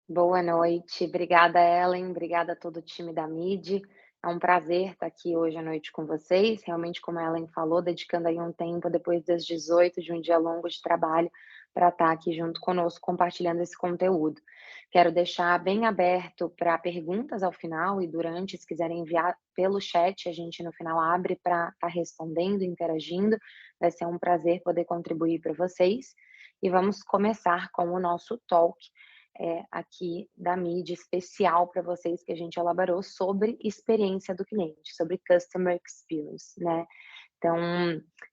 Boa noite, obrigada Ellen, obrigada a todo o time da MIDI. É um prazer estar aqui hoje à noite com vocês. Realmente, como a Ellen falou, dedicando aí um tempo depois das 18 de um dia longo de trabalho para estar aqui junto conosco compartilhando esse conteúdo. Quero deixar bem aberto para perguntas ao final e durante, se quiserem enviar pelo chat, a gente no final abre para estar respondendo, interagindo. Vai ser um prazer poder contribuir para vocês. E vamos começar com o nosso talk aqui da mídia especial para vocês que a gente elaborou sobre experiência do cliente, sobre Customer Experience, né. Então,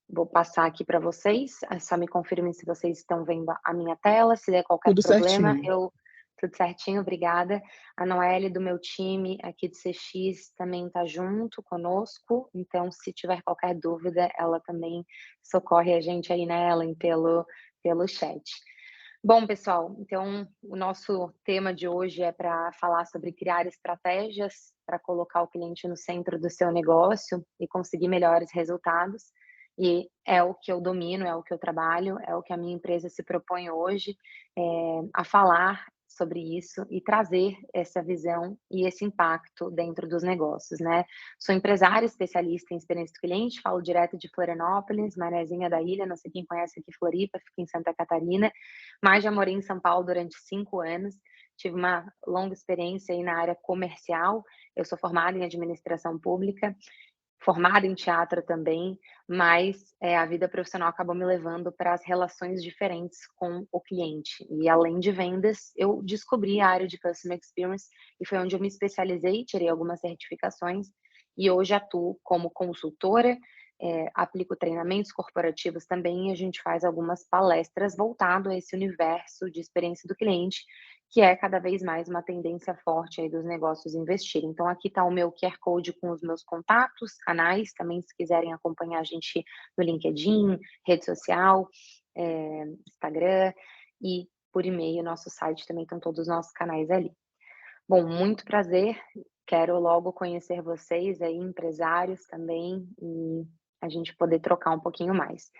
vou passar aqui para vocês, só me confirmem se vocês estão vendo a minha tela, se der qualquer Tudo problema, certinho. tudo certinho, obrigada. A Noelle do meu time aqui de CX também está junto conosco, então se tiver qualquer dúvida, ela também socorre a gente aí, né, Ellen, pelo chat. Bom, pessoal, então o nosso tema de hoje é para falar sobre criar estratégias para colocar o cliente no centro do seu negócio e conseguir melhores resultados. E é o que eu domino, é o que eu trabalho, é o que a minha empresa se propõe hoje, a falar sobre isso e trazer essa visão e esse impacto dentro dos negócios, né. Sou empresária especialista em experiência do cliente, falo direto de Florianópolis, manezinha da ilha, não sei quem conhece aqui Floripa, fica em Santa Catarina, mas já morei em São Paulo durante 5 anos, tive uma longa experiência aí na área comercial. Eu sou formada em administração pública, formada em teatro também, mas, a vida profissional acabou me levando para as relações diferentes com o cliente. E além de vendas, eu descobri a área de Customer Experience e foi onde eu me especializei, tirei algumas certificações e hoje atuo como consultora, aplico treinamentos corporativos também e a gente faz algumas palestras voltado a esse universo de experiência do cliente, que é cada vez mais uma tendência forte aí dos negócios investirem. Então aqui está o meu QR Code com os meus contatos, canais, também se quiserem acompanhar a gente no LinkedIn, rede social, Instagram e por e-mail, nosso site também estão todos os nossos canais ali. Bom, muito prazer, quero logo conhecer vocês aí, empresários também, e a gente poder trocar um pouquinho mais.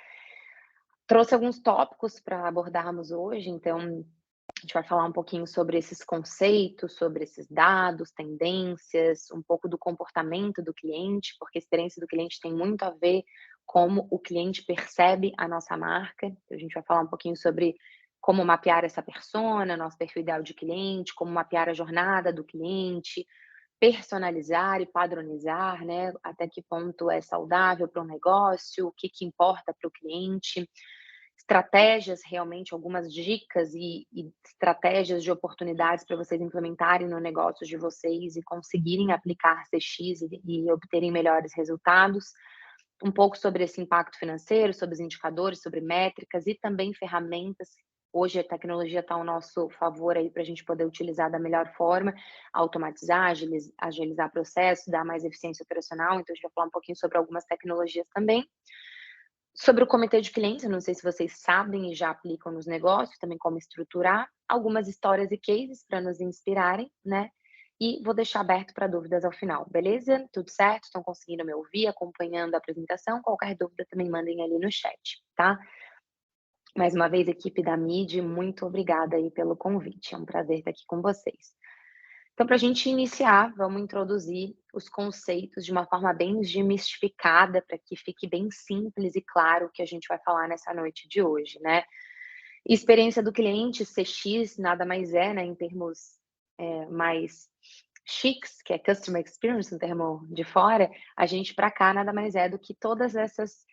Trouxe alguns tópicos para abordarmos hoje, então a gente vai falar um pouquinho sobre esses conceitos, sobre esses dados, tendências, um pouco do comportamento do cliente, porque a experiência do cliente tem muito a ver como o cliente percebe a nossa marca. Então, a gente vai falar um pouquinho sobre como mapear essa persona, nosso perfil ideal de cliente, como mapear a jornada do cliente, personalizar e padronizar, né? Até que ponto é saudável para um negócio, o que que importa para o cliente, estratégias realmente, algumas dicas e estratégias de oportunidades para vocês implementarem no negócio de vocês e conseguirem aplicar CX e obterem melhores resultados. Um pouco sobre esse impacto financeiro, sobre os indicadores, sobre métricas e também ferramentas. Hoje a tecnologia está ao nosso favor aí para a gente poder utilizar da melhor forma, automatizar, agilizar processos, dar mais eficiência operacional. Então a gente vai falar um pouquinho sobre algumas tecnologias também. Sobre o comitê de clientes, eu não sei se vocês sabem e já aplicam nos negócios, também como estruturar, algumas histórias e cases para nos inspirarem, né, e vou deixar aberto para dúvidas ao final, beleza? Tudo certo? Estão conseguindo me ouvir, acompanhando a apresentação? Qualquer dúvida também mandem ali no chat, tá? Mais uma vez, equipe da MIDI, muito obrigada aí pelo convite, é um prazer estar aqui com vocês. Então, para a gente iniciar, vamos introduzir os conceitos de uma forma bem desmistificada, para que fique bem simples e claro o que a gente vai falar nessa noite de hoje, né? Experiência do cliente, CX, nada mais é, né, em termos mais chiques, que é Customer Experience, um termo de fora, a gente para cá nada mais é do que todas essas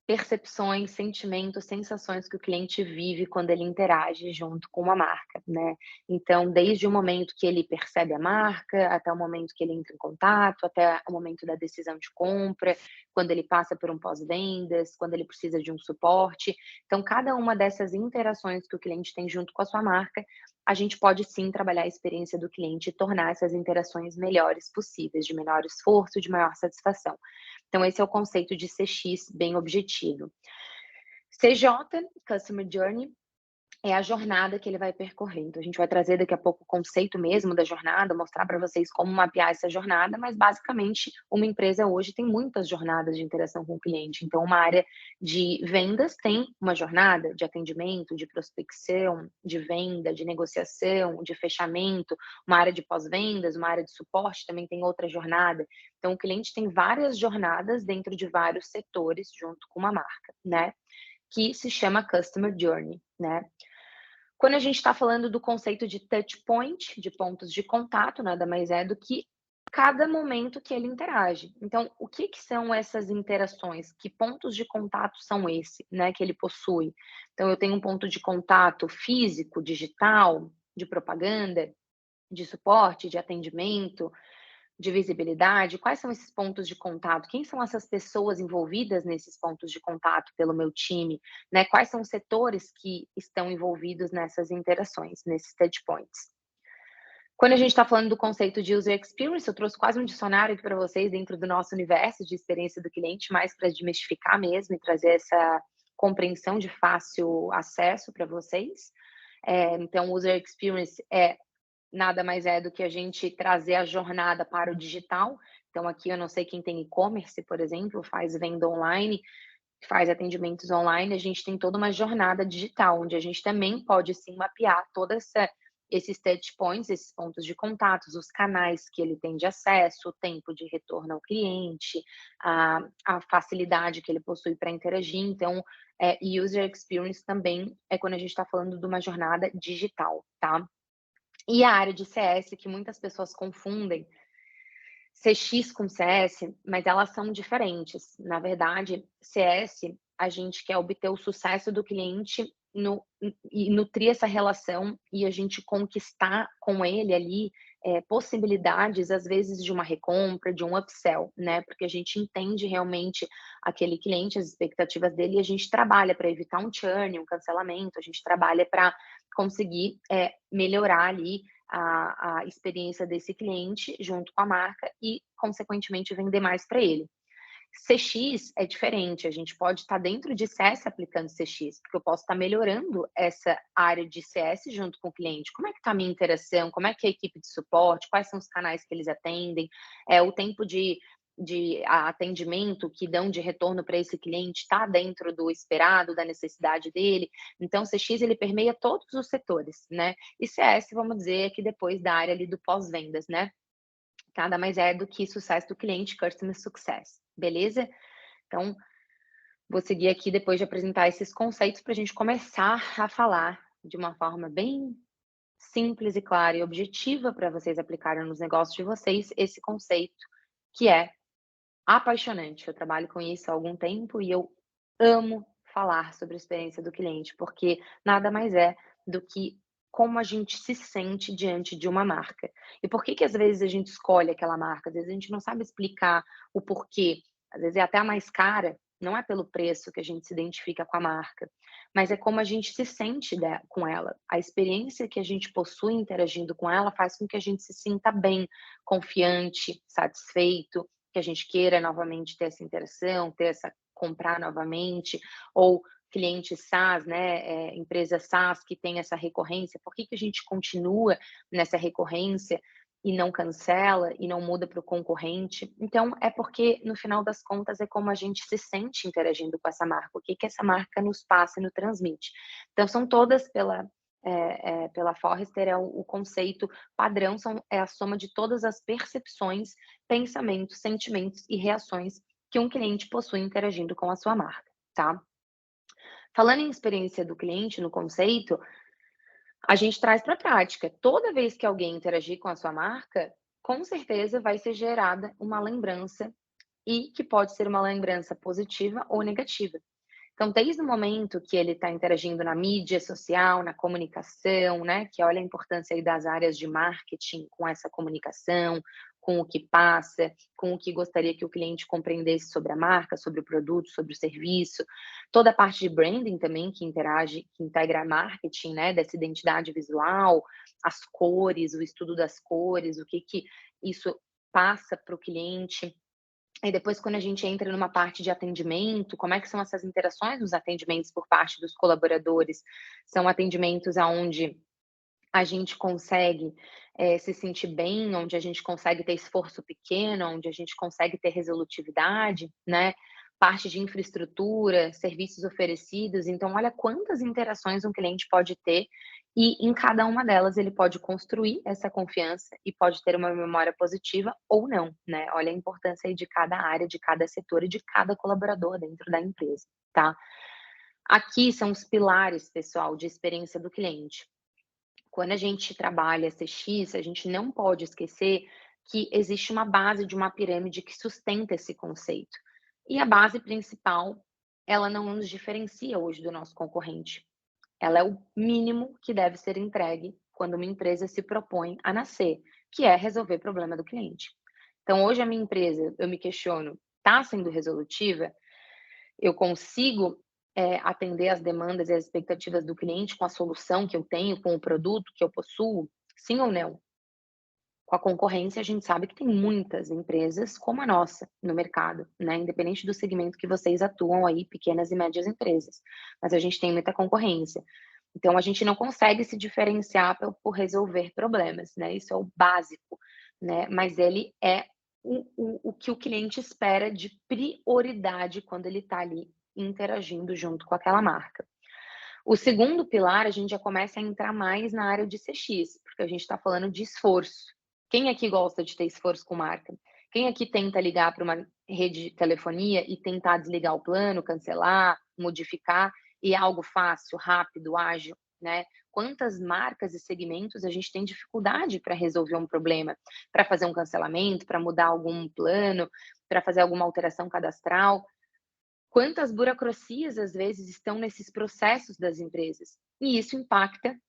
percepções, sentimentos, sensações que o cliente vive quando ele interage junto com uma marca, né. Então, desde o momento que ele percebe a marca, até o momento que ele entra em contato, até o momento da decisão de compra, quando ele passa por um pós-vendas, quando ele precisa de um suporte. Então, cada uma dessas interações que o cliente tem junto com a sua marca, a gente pode sim trabalhar a experiência do cliente e tornar essas interações melhores possíveis, de menor esforço, de maior satisfação. Então, esse é o conceito de CX bem objetivo. CJ, Customer Journey, é a jornada que ele vai percorrer. Então, a gente vai trazer daqui a pouco o conceito mesmo da jornada, mostrar para vocês como mapear essa jornada, mas basicamente uma empresa hoje tem muitas jornadas de interação com o cliente. Então, uma área de vendas tem uma jornada de atendimento, de prospecção, de venda, de negociação, de fechamento, uma área de pós-vendas, uma área de suporte também tem outra jornada. Então, o cliente tem várias jornadas dentro de vários setores junto com uma marca, né? Que se chama Customer Journey, né? Quando a gente está falando do conceito de touch point, de pontos de contato, nada mais é do que cada momento que ele interage. Então, o que que são essas interações? Que pontos de contato são esse, né, que ele possui? Então, eu tenho um ponto de contato físico, digital, de propaganda, de suporte, de atendimento, de visibilidade, quais são esses pontos de contato? Quem são essas pessoas envolvidas nesses pontos de contato pelo meu time, né? Quais são os setores que estão envolvidos nessas interações, nesses touch points? Quando a gente está falando do conceito de user experience, eu trouxe quase um dicionário aqui para vocês dentro do nosso universo de experiência do cliente, mais para desmistificar mesmo e trazer essa compreensão de fácil acesso para vocês. Então, user experience é nada mais é do que a gente trazer a jornada para o digital. Então, aqui eu não sei quem tem e-commerce, por exemplo, faz venda online, faz atendimentos online, a gente tem toda uma jornada digital, onde a gente também pode sim mapear toda esses touch points, esses pontos de contatos, os canais que ele tem de acesso, o tempo de retorno ao cliente, a facilidade que ele possui para interagir. Então, user experience também é quando a gente está falando de uma jornada digital, tá? E a área de CS, que muitas pessoas confundem CX com CS, mas elas são diferentes. Na verdade, CS, a gente quer obter o sucesso do cliente e nutrir essa relação e a gente conquistar com ele ali possibilidades, às vezes, de uma recompra, de um upsell, né? Porque a gente entende realmente aquele cliente, as expectativas dele, e a gente trabalha para evitar um churn, um cancelamento, a gente trabalha para conseguir melhorar ali a experiência desse cliente junto com a marca e, consequentemente, vender mais para ele. CX é diferente, a gente pode estar dentro de CS aplicando CX, porque eu posso estar melhorando essa área de CS junto com o cliente. Como é que está a minha interação? Como é que é a equipe de suporte? Quais são os canais que eles atendem? O tempo de atendimento que dão de retorno para esse cliente está dentro do esperado, da necessidade dele. Então, o CX ele permeia todos os setores, né? E CS, vamos dizer, que depois da área ali do pós-vendas, né? Nada mais é do que sucesso do cliente, customer success, beleza? Então, vou seguir aqui depois de apresentar esses conceitos para a gente começar a falar de uma forma bem simples e clara e objetiva para vocês aplicarem nos negócios de vocês esse conceito que é apaixonante. Eu trabalho com isso há algum tempo e eu amo falar sobre a experiência do cliente, porque nada mais é do que como a gente se sente diante de uma marca. E por que que às vezes a gente escolhe aquela marca? Às vezes a gente não sabe explicar o porquê. Às vezes é até a mais cara, não é pelo preço que a gente se identifica com a marca, mas é como a gente se sente com ela. A experiência que a gente possui interagindo com ela faz com que a gente se sinta bem, confiante, satisfeito, que a gente queira novamente ter essa interação, ter essa comprar novamente, ou clientes SaaS, né, empresa SaaS que tem essa recorrência, por que que a gente continua nessa recorrência e não cancela e não muda para o concorrente? Então, é porque no final das contas é como a gente se sente interagindo com essa marca, o que que essa marca nos passa e nos transmite. Então, são todas pela Forrester, o conceito padrão, é a soma de todas as percepções, pensamentos, sentimentos e reações que um cliente possui interagindo com a sua marca, tá? Falando em experiência do cliente no conceito, a gente traz para a prática. Toda vez que alguém interagir com a sua marca, com certeza vai ser gerada uma lembrança e que pode ser uma lembrança positiva ou negativa. Então, desde o momento que ele está interagindo na mídia social, na comunicação, né, que olha a importância aí das áreas de marketing com essa comunicação, com o que passa, com o que gostaria que o cliente compreendesse sobre a marca, sobre o produto, sobre o serviço, toda a parte de branding também que interage, que integra marketing, né, dessa identidade visual, as cores, o estudo das cores, o que que isso passa para o cliente, Aí depois quando a gente entra numa parte de atendimento, como é que são essas interações nos atendimentos por parte dos colaboradores? São atendimentos aonde a gente consegue, se sentir bem, onde a gente consegue ter esforço pequeno, onde a gente consegue ter resolutividade, né, parte de infraestrutura, serviços oferecidos, então olha quantas interações um cliente pode ter, e em cada uma delas ele pode construir essa confiança e pode ter uma memória positiva ou não, né, olha a importância aí de cada área, de cada setor e de cada colaborador dentro da empresa, tá. Aqui são os pilares, pessoal, de experiência do cliente. Quando a gente trabalha CX, a gente não pode esquecer que existe uma base de uma pirâmide que sustenta esse conceito. E a base principal, ela não nos diferencia hoje do nosso concorrente. Ela é o mínimo que deve ser entregue quando uma empresa se propõe a nascer, que é resolver o problema do cliente. Então, hoje a minha empresa, eu me questiono, está sendo resolutiva? Eu consigo, atender às demandas e às expectativas do cliente com a solução que eu tenho, com o produto que eu possuo? Sim ou não? Com a concorrência, a gente sabe que tem muitas empresas como a nossa no mercado, né, independente do segmento que vocês atuam aí, pequenas e médias empresas, mas a gente tem muita concorrência. Então a gente não consegue se diferenciar por resolver problemas, né, isso é o básico, né, mas ele é o que o cliente espera de prioridade quando ele está ali interagindo junto com aquela marca. O segundo pilar, a gente já começa a entrar mais na área de CX, porque a gente está falando de esforço. Quem aqui gosta de ter esforço com marca? Quem aqui tenta ligar para uma rede de telefonia e tentar desligar o plano, cancelar, modificar, e é algo fácil, rápido, ágil, né? Quantas marcas e segmentos a gente tem dificuldade para resolver um problema, para fazer um cancelamento, para mudar algum plano, para fazer alguma alteração cadastral? Quantas burocracias, às vezes, estão nesses processos das empresas? E isso impacta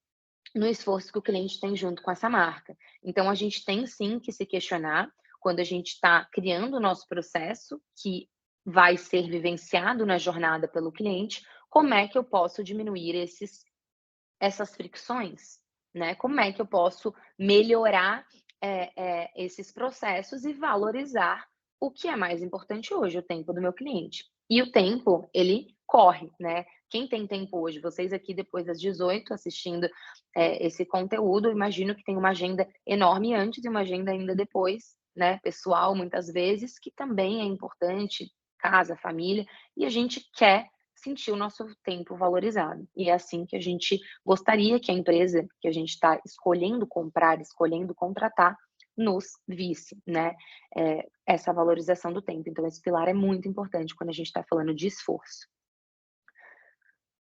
no esforço que o cliente tem junto com essa marca. Então, a gente tem sim que se questionar quando a gente está criando o nosso processo, que vai ser vivenciado na jornada pelo cliente, como é que eu posso diminuir essas fricções, né? Como é que eu posso melhorar esses processos e valorizar o que é mais importante hoje, o tempo do meu cliente. E o tempo, ele corre, né? Quem tem tempo hoje? Vocês aqui depois das 18 assistindo esse conteúdo, imagino que tem uma agenda enorme antes e uma agenda ainda depois, né? Pessoal, muitas vezes, que também é importante, casa, família, e a gente quer sentir o nosso tempo valorizado. E é assim que a gente gostaria que a empresa que a gente está escolhendo comprar, escolhendo contratar, nos visse, né, essa valorização do tempo. Então esse pilar é muito importante quando a gente está falando de esforço.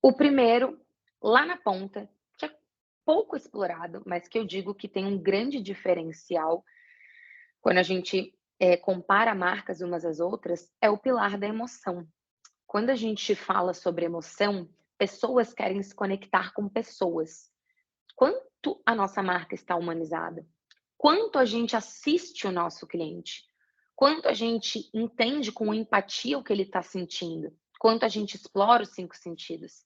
O primeiro, lá na ponta, que é pouco explorado, mas que eu digo que tem um grande diferencial quando a gente, compara marcas umas às outras, é o pilar da emoção. Quando a gente fala sobre emoção, pessoas querem se conectar com pessoas. Quanto a nossa marca está humanizada? Quanto a gente assiste o nosso cliente? Quanto a gente entende com empatia o que ele está sentindo? Quanto a gente explora os 5 sentidos?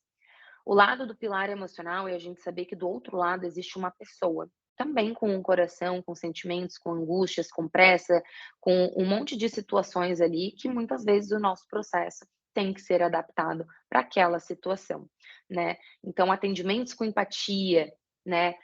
O lado do pilar emocional é a gente saber que do outro lado existe uma pessoa, também com um coração, com sentimentos, com angústias, com pressa, com um monte de situações ali que muitas vezes o nosso processo tem que ser adaptado para aquela situação, né. Então atendimentos com empatia, né,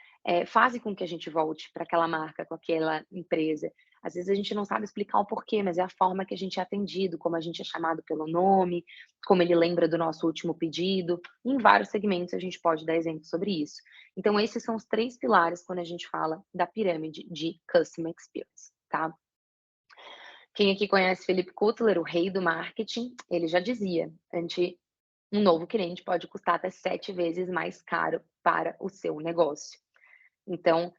fazem com que a gente volte para aquela marca, com aquela empresa. Às vezes a gente não sabe explicar o porquê, mas é a forma que a gente é atendido, como a gente é chamado pelo nome, como ele lembra do nosso último pedido. Em vários segmentos a gente pode dar exemplo sobre isso. Então esses são os 3 pilares quando a gente fala da pirâmide de Customer Experience, tá. Quem aqui conhece Philip Kotler, o rei do marketing, ele já dizia: "Ante um novo cliente pode custar até 7 vezes mais caro para o seu negócio". Então,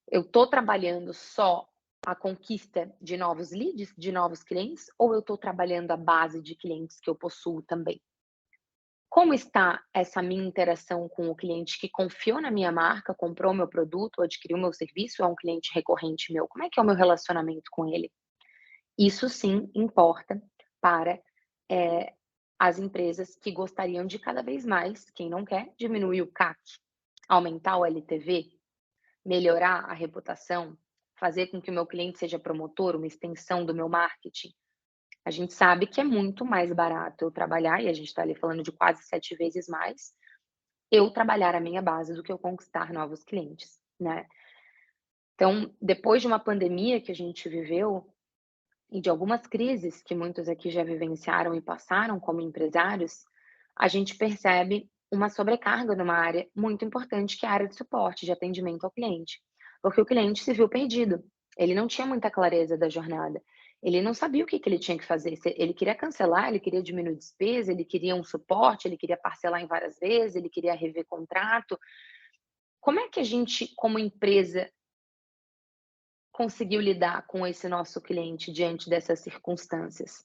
eu estou trabalhando só a conquista de novos leads, de novos clientes, ou eu estou trabalhando a base de clientes que eu possuo também? Como está essa minha interação com o cliente que confiou na minha marca, comprou meu produto, adquiriu meu serviço, é um cliente recorrente meu? Como é que é o meu relacionamento com ele? Isso sim importa para, eh, as empresas que gostariam de cada vez mais, quem não quer, diminuir o CAC, aumentar o LTV, melhorar a reputação, fazer com que o meu cliente seja promotor, uma extensão do meu marketing. A gente sabe que é muito mais barato eu trabalhar, e a gente está ali falando de quase 7 vezes mais, eu trabalhar a minha base do que eu conquistar novos clientes, né. Então, depois de uma pandemia que a gente viveu, e de algumas crises que muitos aqui já vivenciaram e passaram como empresários, a gente percebe uma sobrecarga numa área muito importante, que é a área de suporte, de atendimento ao cliente. Porque o cliente se viu perdido, ele não tinha muita clareza da jornada, ele não sabia o que que ele tinha que fazer, se ele queria cancelar, ele queria diminuir despesa, ele queria um suporte, ele queria parcelar em várias vezes, ele queria rever contrato. Como é que a gente, como empresa, conseguiu lidar com esse nosso cliente diante dessas circunstâncias?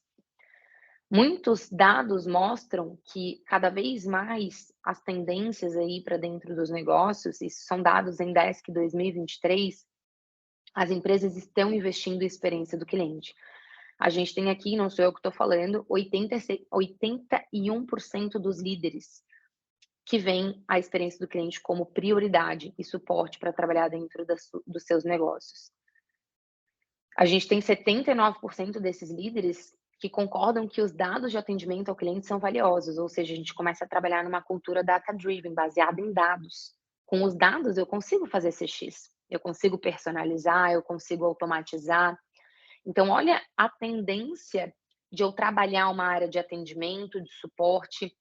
Muitos dados mostram que cada vez mais as tendências aí para dentro dos negócios, isso são dados em Desk 2023, as empresas estão investindo em experiência do cliente. A gente tem aqui, não sou eu que estou falando, 81% dos líderes que veem a experiência do cliente como prioridade e suporte para trabalhar dentro dos seus negócios. A gente tem 79% desses líderes que concordam que os dados de atendimento ao cliente são valiosos, ou seja, a gente começa a trabalhar numa cultura data-driven, baseada em dados. Com os dados eu consigo fazer CX, eu consigo personalizar, eu consigo automatizar. Então, olha a tendência de eu trabalhar uma área de atendimento, de suporte,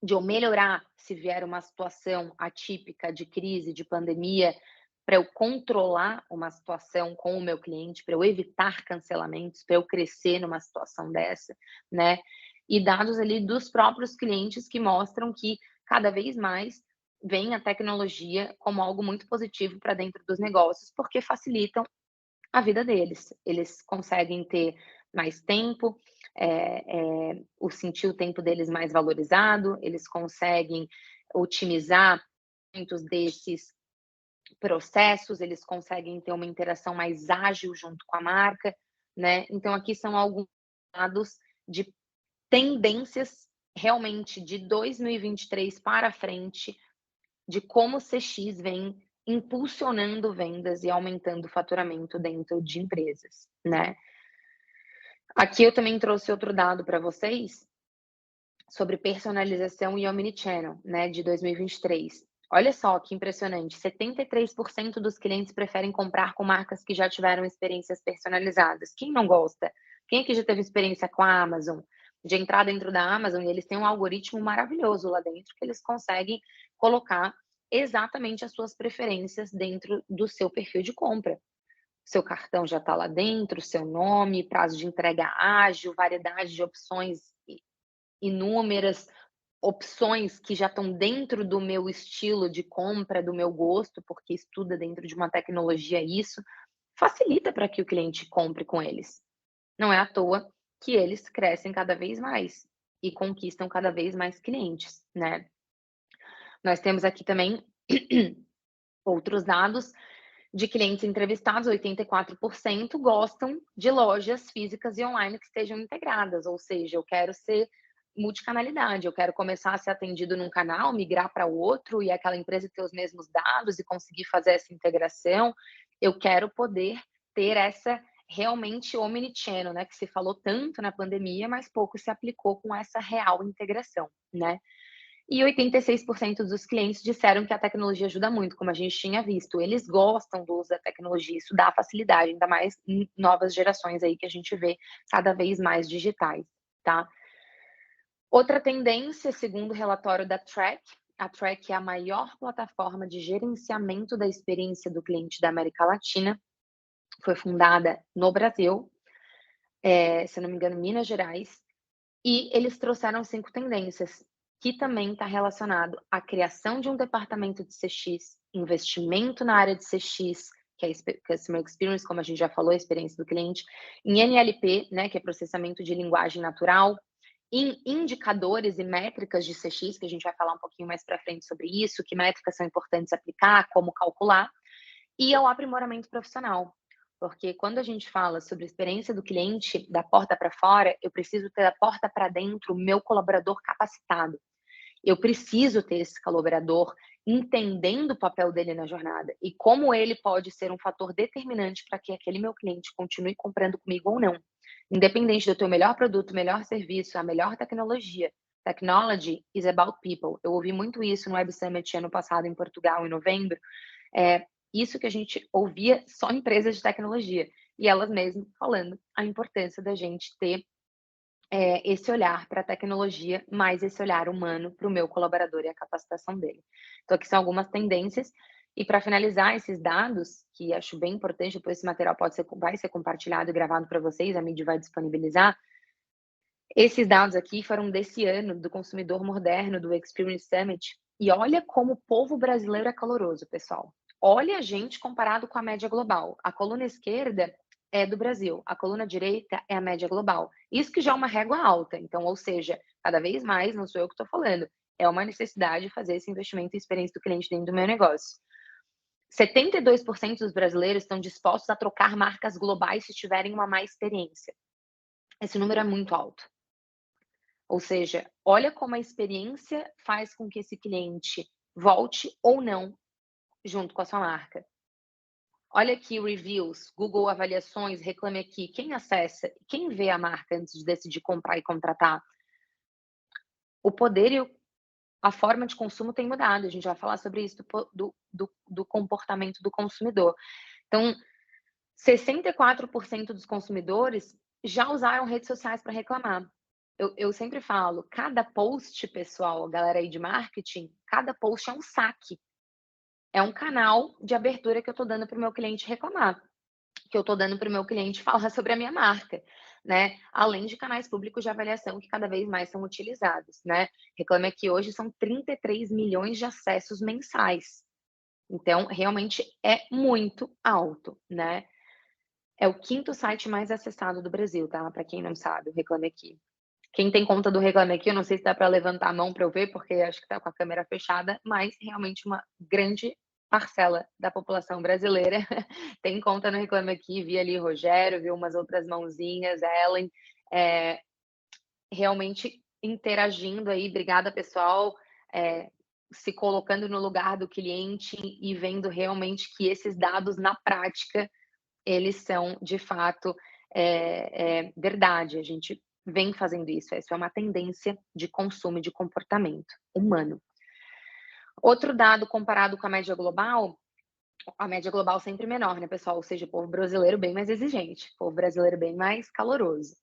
de eu melhorar se vier uma situação atípica de crise, de pandemia, para eu controlar uma situação com o meu cliente, para eu evitar cancelamentos, para eu crescer numa situação dessa, né. E dados ali dos próprios clientes que mostram que cada vez mais vem a tecnologia como algo muito positivo para dentro dos negócios, porque facilitam a vida deles. Eles conseguem ter mais tempo, o sentir o tempo deles mais valorizado, eles conseguem otimizar muitos desses processos, eles conseguem ter uma interação mais ágil junto com a marca, né. Então aqui são alguns dados de tendências realmente de 2023 para frente, de como o CX vem impulsionando vendas e aumentando o faturamento dentro de empresas, né. Aqui eu também trouxe outro dado para vocês sobre personalização e omnichannel, né, de 2023. Olha só que impressionante, 73% dos clientes preferem comprar com marcas que já tiveram experiências personalizadas. Quem não gosta? Quem aqui já teve experiência com a Amazon? De entrar dentro da Amazon e eles têm um algoritmo maravilhoso lá dentro que eles conseguem colocar exatamente as suas preferências dentro do seu perfil de compra. Seu cartão já está lá dentro, seu nome, prazo de entrega ágil, variedade de opções inúmeras, opções que já estão dentro do meu estilo de compra, do meu gosto, porque estuda dentro de uma tecnologia isso, facilita para que o cliente compre com eles. Não é à toa que eles crescem cada vez mais e conquistam cada vez mais clientes, né. Nós temos aqui também outros dados de clientes entrevistados, 84% gostam de lojas físicas e online que estejam integradas, ou seja, eu quero ser multicanalidade, eu quero começar a ser atendido num canal, migrar para outro e aquela empresa ter os mesmos dados e conseguir fazer essa integração. Eu quero poder ter essa realmente omnichannel, né, que se falou tanto na pandemia, mas pouco se aplicou com essa real integração, né. E 86% dos clientes disseram que a tecnologia ajuda muito, como a gente tinha visto. Eles gostam do uso da tecnologia, isso dá facilidade, ainda mais em novas gerações aí que a gente vê cada vez mais digitais, tá. Outra tendência, segundo o relatório da Track, a Track é a maior plataforma de gerenciamento da experiência do cliente da América Latina, foi fundada no Brasil, se eu não me engano, Minas Gerais, e eles trouxeram 5 tendências, que também está relacionado à criação de um departamento de CX, investimento na área de CX, que é Customer Experience, como a gente já falou, a experiência do cliente, em NLP, né, que é processamento de linguagem natural, em indicadores e métricas de CX, que a gente vai falar um pouquinho mais para frente sobre isso, que métricas são importantes aplicar, como calcular, e ao aprimoramento profissional. Porque quando a gente fala sobre a experiência do cliente da porta para fora, eu preciso ter da porta para dentro o meu colaborador capacitado. Eu preciso ter esse colaborador entendendo o papel dele na jornada e como ele pode ser um fator determinante para que aquele meu cliente continue comprando comigo ou não. Independente do teu melhor produto, melhor serviço, a melhor tecnologia. Technology is about people. Eu ouvi muito isso no Web Summit ano passado em Portugal, em novembro. Isso que a gente ouvia só empresas de tecnologia. E elas mesmas falando a importância da gente ter esse olhar para a tecnologia, mais esse olhar humano para o meu colaborador e a capacitação dele. Então, aqui são algumas tendências. E para finalizar esses dados, que acho bem importante, depois esse material vai ser compartilhado e gravado para vocês, a mídia vai disponibilizar. Esses dados aqui foram desse ano, do consumidor moderno, do Experience Summit. E olha como o povo brasileiro é caloroso, pessoal. Olha a gente comparado com a média global. A coluna esquerda é do Brasil, a coluna direita é a média global. Isso que já é uma régua alta. Então, ou seja, cada vez mais, não sou eu que estou falando, é uma necessidade de fazer esse investimento em experiência do cliente dentro do meu negócio. 72% dos brasileiros estão dispostos a trocar marcas globais se tiverem uma má experiência. Esse número é muito alto. Ou seja, olha como a experiência faz com que esse cliente volte ou não junto com a sua marca. Olha aqui reviews, Google avaliações, Reclame Aqui. Quem acessa, quem vê a marca antes de decidir comprar e contratar? O poder e a forma de consumo tem mudado. A gente vai falar sobre isso do comportamento do consumidor. Então, 64% dos consumidores já usaram redes sociais para reclamar. Eu sempre falo, cada post, pessoal, galera aí de marketing, cada post é um saque. É um canal de abertura que eu estou dando para o meu cliente reclamar, que eu estou dando para o meu cliente falar sobre a minha marca, né? Além de canais públicos de avaliação que cada vez mais são utilizados, né? Reclame Aqui hoje são 33 milhões de acessos mensais. Então, realmente é muito alto, né? É o 5º site mais acessado do Brasil, tá? Para quem não sabe, o Reclame Aqui. Quem tem conta do Reclame Aqui, eu não sei se dá para levantar a mão para eu ver, porque acho que está com a câmera fechada, mas realmente uma grande parcela da população brasileira tem conta no Reclame Aqui. Vi ali Rogério, vi umas outras mãozinhas, Ellen, realmente interagindo aí. Obrigada, pessoal, se colocando no lugar do cliente e vendo realmente que esses dados na prática eles são de fato verdade. A gente vem fazendo isso. Essa é uma tendência de consumo e de comportamento humano. Outro dado comparado com a média global sempre menor, né, pessoal? Ou seja, o povo brasileiro bem mais exigente, o povo brasileiro bem mais caloroso.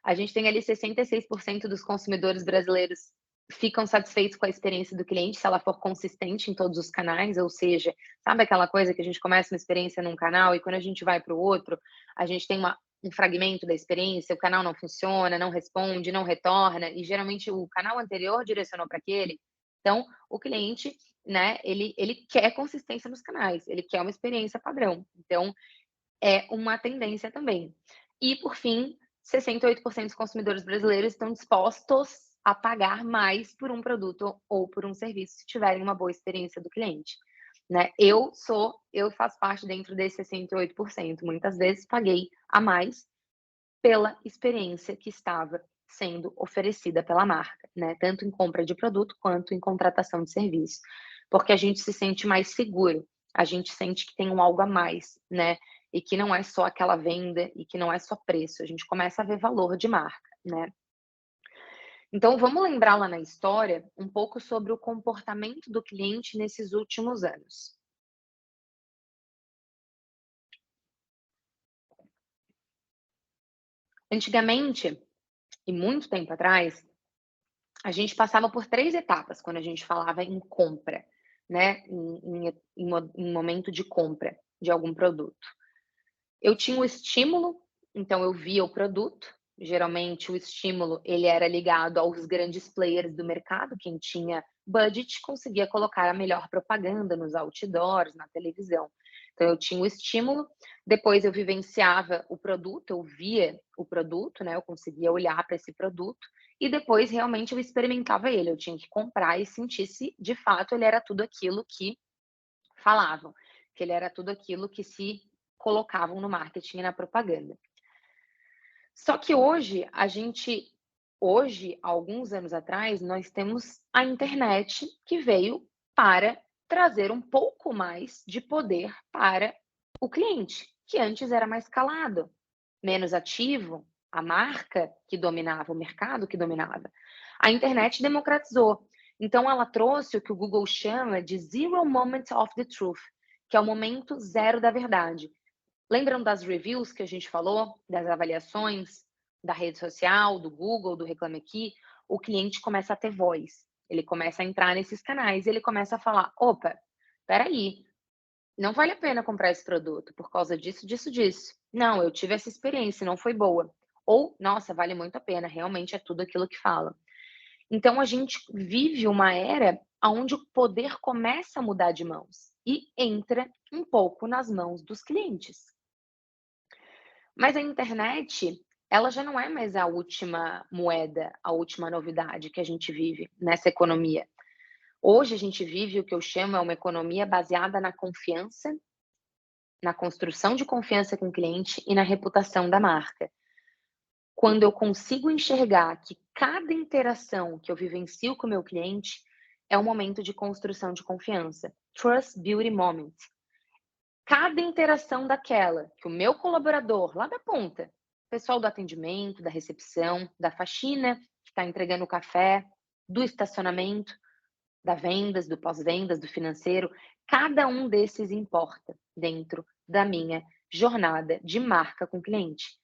A gente tem ali 66% dos consumidores brasileiros ficam satisfeitos com a experiência do cliente se ela for consistente em todos os canais, ou seja, sabe aquela coisa que a gente começa uma experiência num canal e quando a gente vai para o outro, a gente tem um fragmento da experiência, o canal não funciona, não responde, não retorna, e geralmente o canal anterior direcionou para aquele. Então, o cliente, né, ele quer consistência nos canais, ele quer uma experiência padrão. Então, é uma tendência também. E, por fim, 68% dos consumidores brasileiros estão dispostos a pagar mais por um produto ou por um serviço se tiverem uma boa experiência do cliente, né? Eu faço parte dentro desses 68%. Muitas vezes paguei a mais pela experiência que estava sendo oferecida pela marca, né? Tanto em compra de produto quanto em contratação de serviço, porque a gente se sente mais seguro, a gente sente que tem um algo a mais, né? E que não é só aquela venda e que não é só preço, a gente começa a ver valor de marca, né? Então, vamos lembrar lá na história um pouco sobre o comportamento do cliente nesses últimos anos. Antigamente, e muito tempo atrás, a gente passava por 3 etapas quando a gente falava em compra, né? Em momento de compra de algum produto. Eu tinha o estímulo, então eu via o produto. Geralmente o estímulo ele era ligado aos grandes players do mercado, quem tinha budget conseguia colocar a melhor propaganda nos outdoors, na televisão. Então eu tinha o estímulo, depois eu vivenciava o produto, eu via o produto, né? Eu conseguia olhar para esse produto e depois realmente eu experimentava ele. Eu tinha que comprar e sentir se de fato ele era tudo aquilo que falavam, que ele era tudo aquilo que se colocavam no marketing e na propaganda. Só que hoje, alguns anos atrás, nós temos a internet que veio para trazer um pouco mais de poder para o cliente, que antes era mais calado, menos ativo, a marca que dominava, o mercado que dominava. A internet democratizou. Então, ela trouxe o que o Google chama de Zero Moment of the Truth, que é o momento zero da verdade. Lembram das reviews que a gente falou, das avaliações da rede social, do Google, do Reclame Aqui? O cliente começa a ter voz, ele começa a entrar nesses canais e ele começa a falar: opa, peraí, não vale a pena comprar esse produto por causa disso, disso, disso. Não, eu tive essa experiência, não foi boa. Ou, nossa, vale muito a pena, realmente é tudo aquilo que fala. Então a gente vive uma era onde o poder começa a mudar de mãos e entra um pouco nas mãos dos clientes. Mas a internet, ela já não é mais a última moeda, a última novidade que a gente vive nessa economia. Hoje a gente vive o que eu chamo é uma economia baseada na confiança, na construção de confiança com o cliente e na reputação da marca. Quando eu consigo enxergar que cada interação que eu vivencio com o meu cliente é um momento de construção de confiança. Trust Beauty Moment. Cada interação daquela que o meu colaborador lá da ponta, pessoal do atendimento, da recepção, da faxina, que está entregando o café, do estacionamento, da vendas, do pós-vendas, do financeiro, cada um desses importa dentro da minha jornada de marca com o cliente.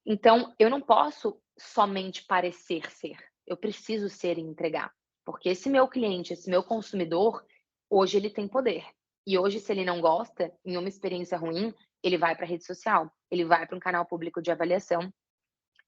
Então, eu não posso somente parecer ser, eu preciso ser e entregar. Porque esse meu cliente, esse meu consumidor, hoje ele tem poder. E hoje, se ele não gosta, em uma experiência ruim, ele vai para a rede social, ele vai para um canal público de avaliação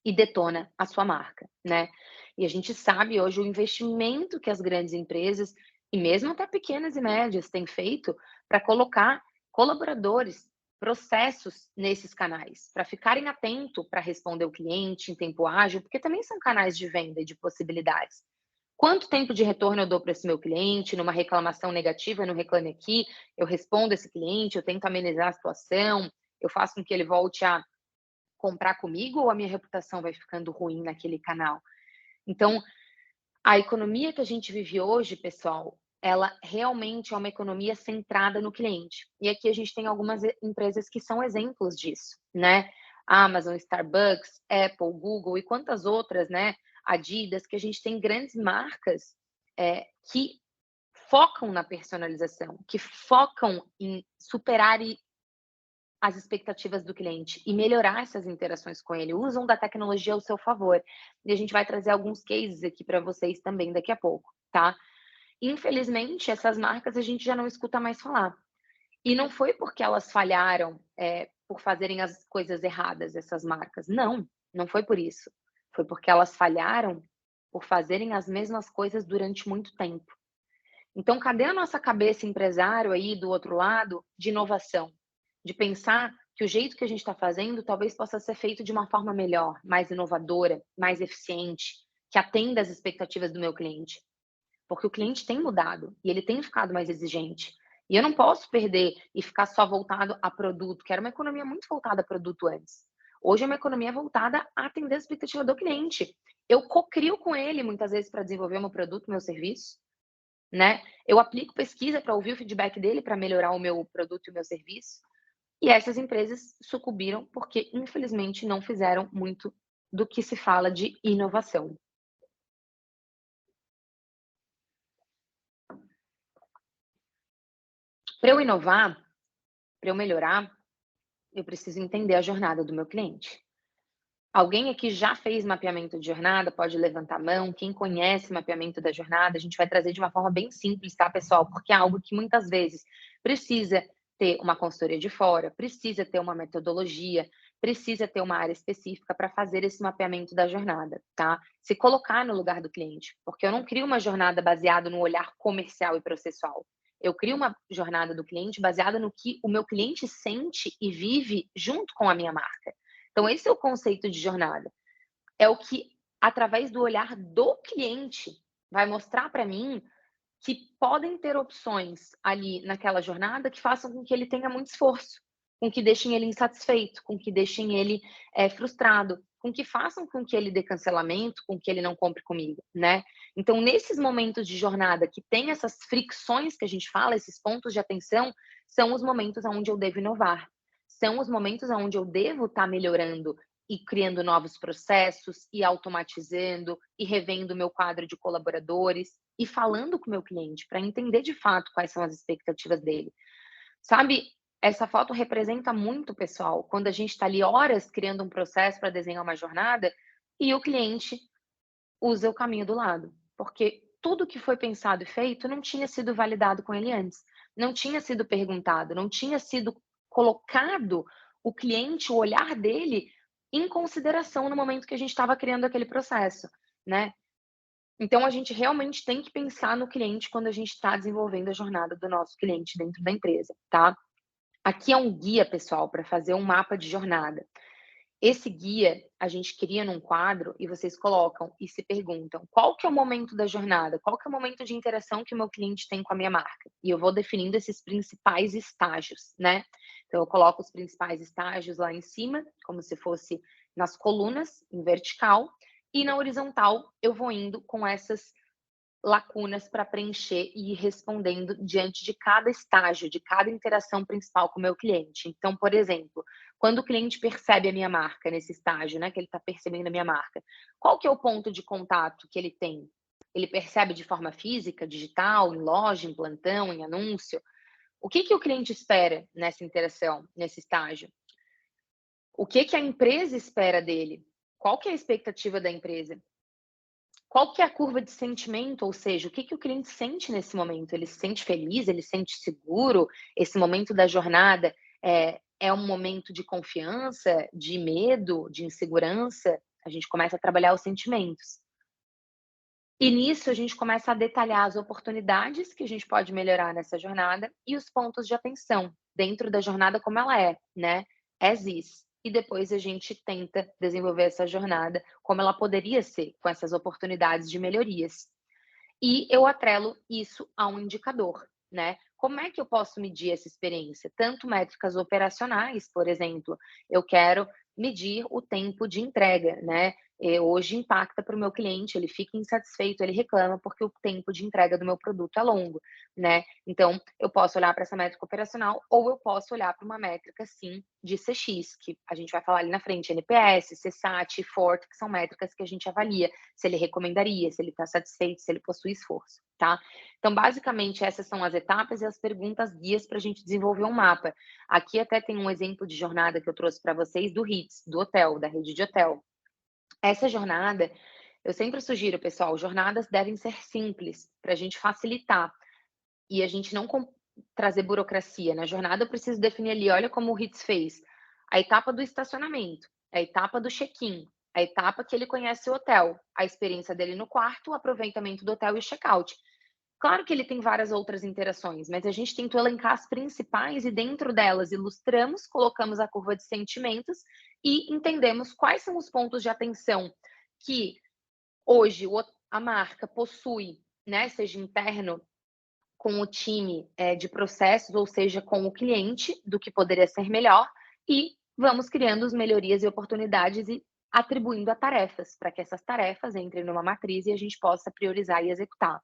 e detona a sua marca, né? E a gente sabe hoje o investimento que as grandes empresas, e mesmo até pequenas e médias, têm feito para colocar colaboradores, processos nesses canais, para ficarem atentos para responder o cliente em tempo ágil, porque também são canais de venda e de possibilidades. Quanto tempo de retorno eu dou para esse meu cliente? Numa reclamação negativa, no Reclame Aqui, eu respondo esse cliente, eu tento amenizar a situação, eu faço com que ele volte a comprar comigo ou a minha reputação vai ficando ruim naquele canal? Então, a economia que a gente vive hoje, pessoal, ela realmente é uma economia centrada no cliente. E aqui a gente tem algumas empresas que são exemplos disso, né? Amazon, Starbucks, Apple, Google e quantas outras, né? Adidas, que a gente tem grandes marcas que focam na personalização, que focam em superar as expectativas do cliente e melhorar essas interações com ele, usam da tecnologia ao seu favor. E a gente vai trazer alguns cases aqui para vocês também daqui a pouco, tá? Infelizmente, essas marcas a gente já não escuta mais falar. E não foi porque elas falharam, por fazerem as coisas erradas, essas marcas. Não, não foi por isso. Foi porque elas falharam por fazerem as mesmas coisas durante muito tempo. Então, cadê a nossa cabeça empresário aí do outro lado de inovação? De pensar que o jeito que a gente está fazendo talvez possa ser feito de uma forma melhor, mais inovadora, mais eficiente, que atenda às expectativas do meu cliente. Porque o cliente tem mudado e ele tem ficado mais exigente. E eu não posso perder e ficar só voltado a produto, que era uma economia muito voltada a produto antes. Hoje é uma economia voltada a atender a expectativa do cliente. Eu cocrio com ele muitas vezes para desenvolver o meu produto, meu serviço, né? Eu aplico pesquisa para ouvir o feedback dele para melhorar o meu produto e o meu serviço. E essas empresas sucumbiram porque, infelizmente, não fizeram muito do que se fala de inovação. Para eu inovar, para eu melhorar, eu preciso entender a jornada do meu cliente. Alguém aqui já fez mapeamento de jornada? Pode levantar a mão. Quem conhece mapeamento da jornada, a gente vai trazer de uma forma bem simples, tá, pessoal? Porque é algo que muitas vezes precisa ter uma consultoria de fora, precisa ter uma metodologia, precisa ter uma área específica para fazer esse mapeamento da jornada, tá? Se colocar no lugar do cliente, porque eu não crio uma jornada baseada no olhar comercial e processual. Eu crio uma jornada do cliente baseada no que o meu cliente sente e vive junto com a minha marca. Então, esse é o conceito de jornada. É o que, através do olhar do cliente, vai mostrar para mim que podem ter opções ali naquela jornada que façam com que ele tenha muito esforço, com que deixem ele insatisfeito, com que deixem ele frustrado, com que façam com que ele dê cancelamento, com que ele não compre comigo, né? Então, nesses momentos de jornada que tem essas fricções que a gente fala, esses pontos de atenção, são os momentos onde eu devo inovar. São os momentos onde eu devo estar melhorando e criando novos processos, e automatizando, e revendo o meu quadro de colaboradores, e falando com o meu cliente para entender de fato quais são as expectativas dele. Sabe, essa foto representa muito, pessoal, quando a gente está ali horas criando um processo para desenhar uma jornada e o cliente usa o caminho do lado, porque tudo que foi pensado e feito não tinha sido validado com ele antes, não tinha sido perguntado, não tinha sido colocado o cliente, o olhar dele em consideração no momento que a gente estava criando aquele processo, né. Então a gente realmente tem que pensar no cliente quando a gente está desenvolvendo a jornada do nosso cliente dentro da empresa, tá. Aqui é um guia, pessoal, para fazer um mapa de jornada. Esse guia a gente cria num quadro e vocês colocam e se perguntam: qual que é o momento da jornada? Qual que é o momento de interação que o meu cliente tem com a minha marca? E eu vou definindo esses principais estágios, né? Então eu coloco os principais estágios lá em cima, como se fosse nas colunas, em vertical, e na horizontal eu vou indo com essas lacunas para preencher e ir respondendo diante de cada estágio, de cada interação principal com o meu cliente. Então, por exemplo, quando o cliente percebe a minha marca nesse estágio, né, que ele está percebendo a minha marca, qual que é o ponto de contato que ele tem? Ele percebe de forma física, digital, em loja, em plantão, em anúncio? O que que o cliente espera nessa interação, nesse estágio? O que que a empresa espera dele? Qual que é a expectativa da empresa? Qual que é a curva de sentimento, ou seja, o que que o cliente sente nesse momento? Ele se sente feliz, ele se sente seguro? Esse momento da jornada é um momento de confiança, de medo, de insegurança? A gente começa a trabalhar os sentimentos. E nisso a gente começa a detalhar as oportunidades que a gente pode melhorar nessa jornada e os pontos de atenção dentro da jornada como ela é, né, as is. E depois a gente tenta desenvolver essa jornada como ela poderia ser, com essas oportunidades de melhorias. E eu atrelo isso a um indicador, né. Como é que eu posso medir essa experiência? Tanto métricas operacionais, por exemplo, eu quero medir o tempo de entrega, né. Hoje impacta para o meu cliente, ele fica insatisfeito, ele reclama porque o tempo de entrega do meu produto é longo, né. Então, eu posso olhar para essa métrica operacional ou eu posso olhar para uma métrica, sim, de CX, que a gente vai falar ali na frente, NPS, CSAT, FORT, que são métricas que a gente avalia se ele recomendaria, se ele está satisfeito, se ele possui esforço, tá? Então, basicamente, essas são as etapas e as perguntas guias para a gente desenvolver um mapa. Aqui até tem um exemplo de jornada que eu trouxe para vocês do Hits, do hotel, da rede de hotel. Essa jornada, eu sempre sugiro, pessoal, jornadas devem ser simples, para a gente facilitar e a gente não trazer burocracia. Na jornada, eu preciso definir ali, olha como o Hits fez, a etapa do estacionamento, a etapa do check-in, a etapa que ele conhece o hotel, a experiência dele no quarto, o aproveitamento do hotel e o check-out. Claro que ele tem várias outras interações, mas a gente tentou elencar as principais e dentro delas ilustramos, colocamos a curva de sentimentos e entendemos quais são os pontos de atenção que hoje a marca possui, né, seja interno com o time de processos, ou seja, com o cliente, do que poderia ser melhor, e vamos criando as melhorias e oportunidades e atribuindo a tarefas, para que essas tarefas entrem numa matriz e a gente possa priorizar e executar.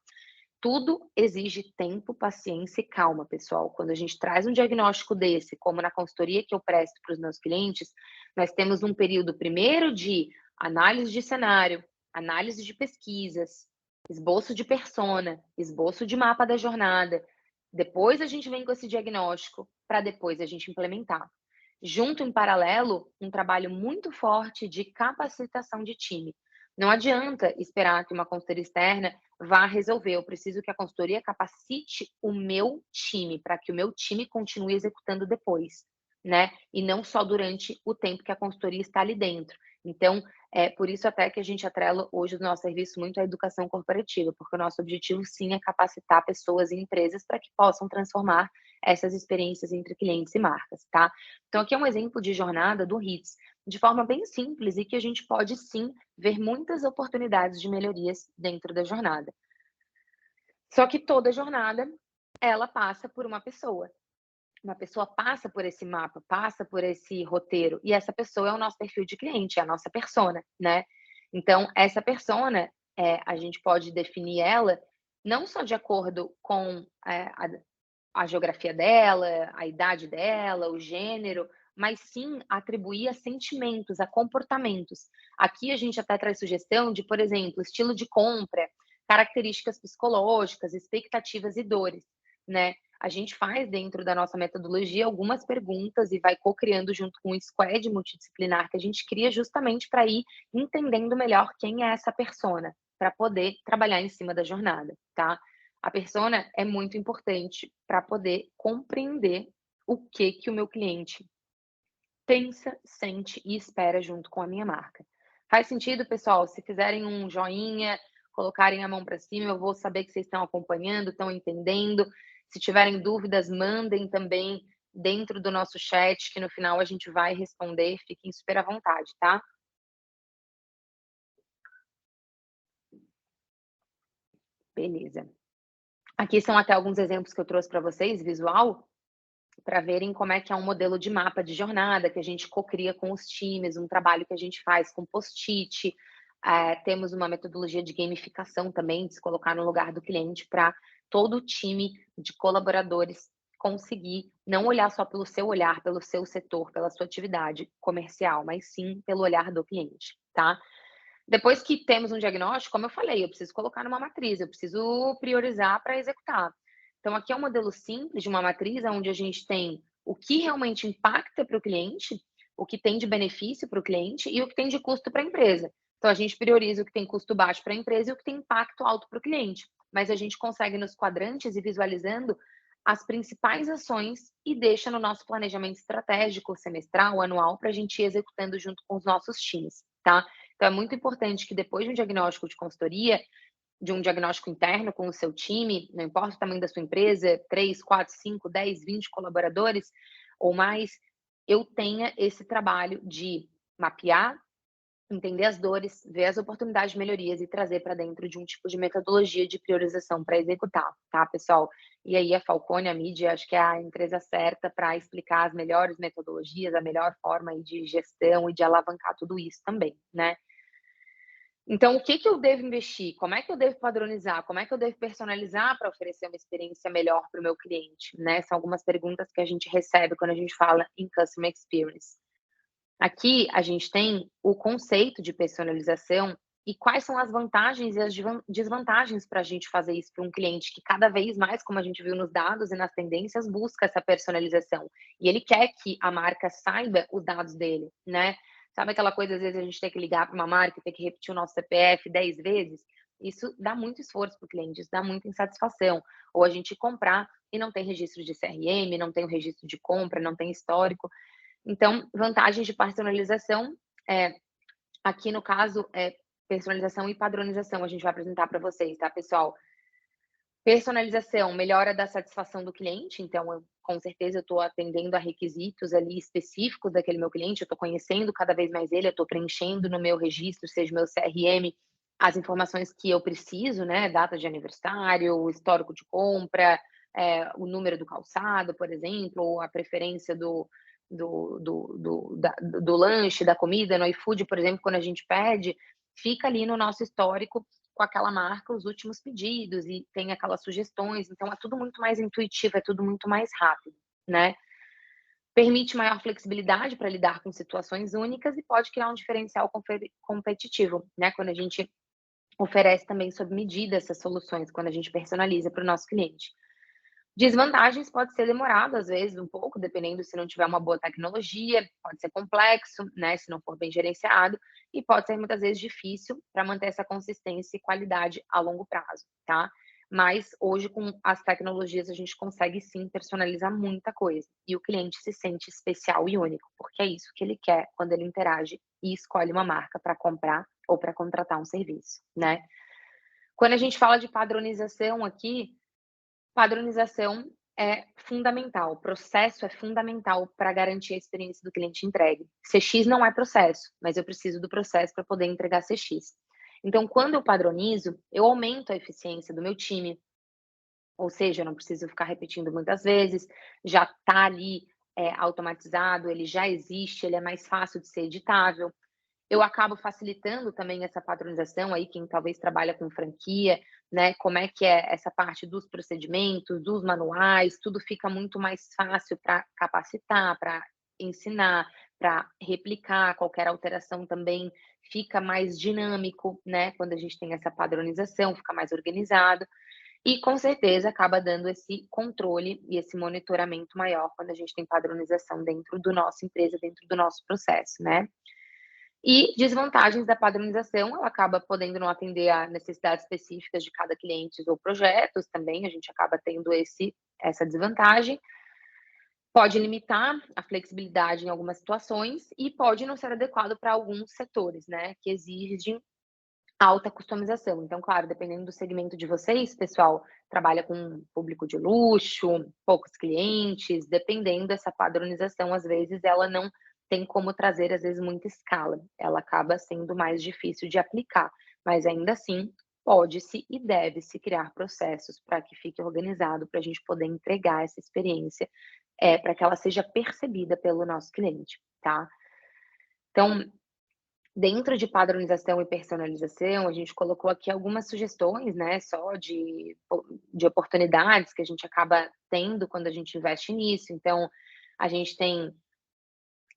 Tudo exige tempo, paciência e calma, pessoal. Quando a gente traz um diagnóstico desse, como na consultoria que eu presto para os meus clientes, nós temos um período primeiro de análise de cenário, análise de pesquisas, esboço de persona, esboço de mapa da jornada. Depois a gente vem com esse diagnóstico para depois a gente implementar. Junto em paralelo, um trabalho muito forte de capacitação de time. Não adianta esperar que uma consultoria externa vá resolver. Eu preciso que a consultoria capacite o meu time, para que o meu time continue executando depois, né? E não só durante o tempo que a consultoria está ali dentro. Então, é por isso até que a gente atrela hoje o nosso serviço muito à educação corporativa, porque o nosso objetivo sim é capacitar pessoas e empresas para que possam transformar essas experiências entre clientes e marcas, tá? Então, aqui é um exemplo de jornada do HITS, de forma bem simples e que a gente pode sim ver muitas oportunidades de melhorias dentro da jornada. Só que toda jornada, ela passa por uma pessoa. Uma pessoa passa por esse mapa, passa por esse roteiro, e essa pessoa é o nosso perfil de cliente, é a nossa persona, né? Então, essa persona, a gente pode definir ela não só de acordo com a geografia dela, a idade dela, o gênero, mas sim atribuir a sentimentos, a comportamentos. Aqui a gente até traz sugestão de, por exemplo, estilo de compra, características psicológicas, expectativas e dores, né? A gente faz dentro da nossa metodologia algumas perguntas e vai co-criando junto com o squad multidisciplinar que a gente cria justamente para ir entendendo melhor quem é essa persona, para poder trabalhar em cima da jornada, tá? A persona é muito importante para poder compreender o que o meu cliente pensa, sente e espera junto com a minha marca. Faz sentido, pessoal? Se fizerem um joinha, colocarem a mão para cima, eu vou saber que vocês estão acompanhando, estão entendendo. Se tiverem dúvidas, mandem também dentro do nosso chat, que no final a gente vai responder. Fiquem super à vontade, tá? Beleza. Aqui são até alguns exemplos que eu trouxe para vocês, visual, para verem como é que é um modelo de mapa de jornada que a gente cocria com os times, um trabalho que a gente faz com post-it. Temos uma metodologia de gamificação também, de se colocar no lugar do cliente para todo o time de colaboradores conseguir não olhar só pelo seu olhar, pelo seu setor, pela sua atividade comercial, mas sim pelo olhar do cliente, tá? Depois que temos um diagnóstico, como eu falei, eu preciso colocar numa matriz, eu preciso priorizar para executar. Então, aqui é um modelo simples de uma matriz onde a gente tem o que realmente impacta para o cliente, o que tem de benefício para o cliente e o que tem de custo para a empresa. Então, a gente prioriza o que tem custo baixo para a empresa e o que tem impacto alto para o cliente. Mas a gente consegue nos quadrantes e visualizando as principais ações e deixa no nosso planejamento estratégico, semestral, anual, para a gente ir executando junto com os nossos times, tá? Então, é muito importante que depois de um diagnóstico de consultoria, de um diagnóstico interno com o seu time, não importa o tamanho da sua empresa, 3, 4, 5, 10, 20 colaboradores ou mais, eu tenha esse trabalho de mapear, entender as dores, ver as oportunidades de melhorias e trazer para dentro de um tipo de metodologia de priorização para executar, tá, pessoal? E aí a Falcone, a mídia, acho que é a empresa certa para explicar as melhores metodologias, a melhor forma aí de gestão e de alavancar tudo isso também, né? Então, o que eu devo investir? Como é que eu devo padronizar? Como é que eu devo personalizar para oferecer uma experiência melhor para o meu cliente? Né? São algumas perguntas que a gente recebe quando a gente fala em Customer Experience. Aqui a gente tem o conceito de personalização e quais são as vantagens e as desvantagens para a gente fazer isso para um cliente que cada vez mais, como a gente viu nos dados e nas tendências, busca essa personalização. E ele quer que a marca saiba os dados dele, né? Sabe aquela coisa, às vezes a gente tem que ligar para uma marca e ter que repetir o nosso CPF 10 vezes? Isso dá muito esforço para o cliente, isso dá muita insatisfação. Ou a gente comprar e não tem registro de CRM, não tem o registro de compra, não tem histórico. Então, vantagens de personalização, aqui no caso, personalização e padronização, a gente vai apresentar para vocês, tá, pessoal? Personalização, melhora da satisfação do cliente, então, com certeza, eu estou atendendo a requisitos ali específicos daquele meu cliente, eu estou conhecendo cada vez mais ele, eu estou preenchendo no meu registro, seja meu CRM, as informações que eu preciso, né? Data de aniversário, o histórico de compra, o número do calçado, por exemplo, ou a preferência do lanche, da comida, no iFood, por exemplo, quando a gente pede, fica ali no nosso histórico com aquela marca os últimos pedidos e tem aquelas sugestões, então é tudo muito mais intuitivo, é tudo muito mais rápido, né? Permite maior flexibilidade para lidar com situações únicas e pode criar um diferencial competitivo, né? Quando a gente oferece também sob medida essas soluções, quando a gente personaliza para o nosso cliente. Desvantagens pode ser demorado, às vezes, um pouco, dependendo se não tiver uma boa tecnologia, pode ser complexo, né, se não for bem gerenciado, e pode ser muitas vezes difícil para manter essa consistência e qualidade a longo prazo, tá? Mas hoje, com as tecnologias, a gente consegue sim personalizar muita coisa. E o cliente se sente especial e único, porque é isso que ele quer quando ele interage e escolhe uma marca para comprar ou para contratar um serviço, né? Quando a gente fala de padronização aqui, padronização é fundamental, o processo é fundamental para garantir a experiência do cliente entregue. CX não é processo, mas eu preciso do processo para poder entregar CX. Então, quando eu padronizo, eu aumento a eficiência do meu time, ou seja, eu não preciso ficar repetindo muitas vezes, já está ali automatizado, ele já existe, ele é mais fácil de ser editável. Eu acabo facilitando também essa padronização aí, quem talvez trabalha com franquia, né? Como é que é essa parte dos procedimentos, dos manuais, tudo fica muito mais fácil para capacitar, para ensinar, para replicar. Qualquer alteração também fica mais dinâmico, né, quando a gente tem essa padronização, fica mais organizado. E com certeza acaba dando esse controle e esse monitoramento maior quando a gente tem padronização dentro do nossa empresa, dentro do nosso processo, né. E desvantagens da padronização, ela acaba podendo não atender a necessidades específicas de cada cliente ou projetos também, a gente acaba tendo essa desvantagem. Pode limitar a flexibilidade em algumas situações e pode não ser adequado para alguns setores, né, que exigem alta customização. Então, claro, dependendo do segmento de vocês, pessoal, trabalha com público de luxo, poucos clientes, dependendo dessa padronização, às vezes ela não tem como trazer, às vezes, muita escala. Ela acaba sendo mais difícil de aplicar, mas ainda assim pode-se e deve-se criar processos para que fique organizado, para a gente poder entregar essa experiência, para que ela seja percebida pelo nosso cliente, tá? Então, dentro de padronização e personalização, a gente colocou aqui algumas sugestões, né, só de oportunidades que a gente acaba tendo quando a gente investe nisso. Então, a gente tem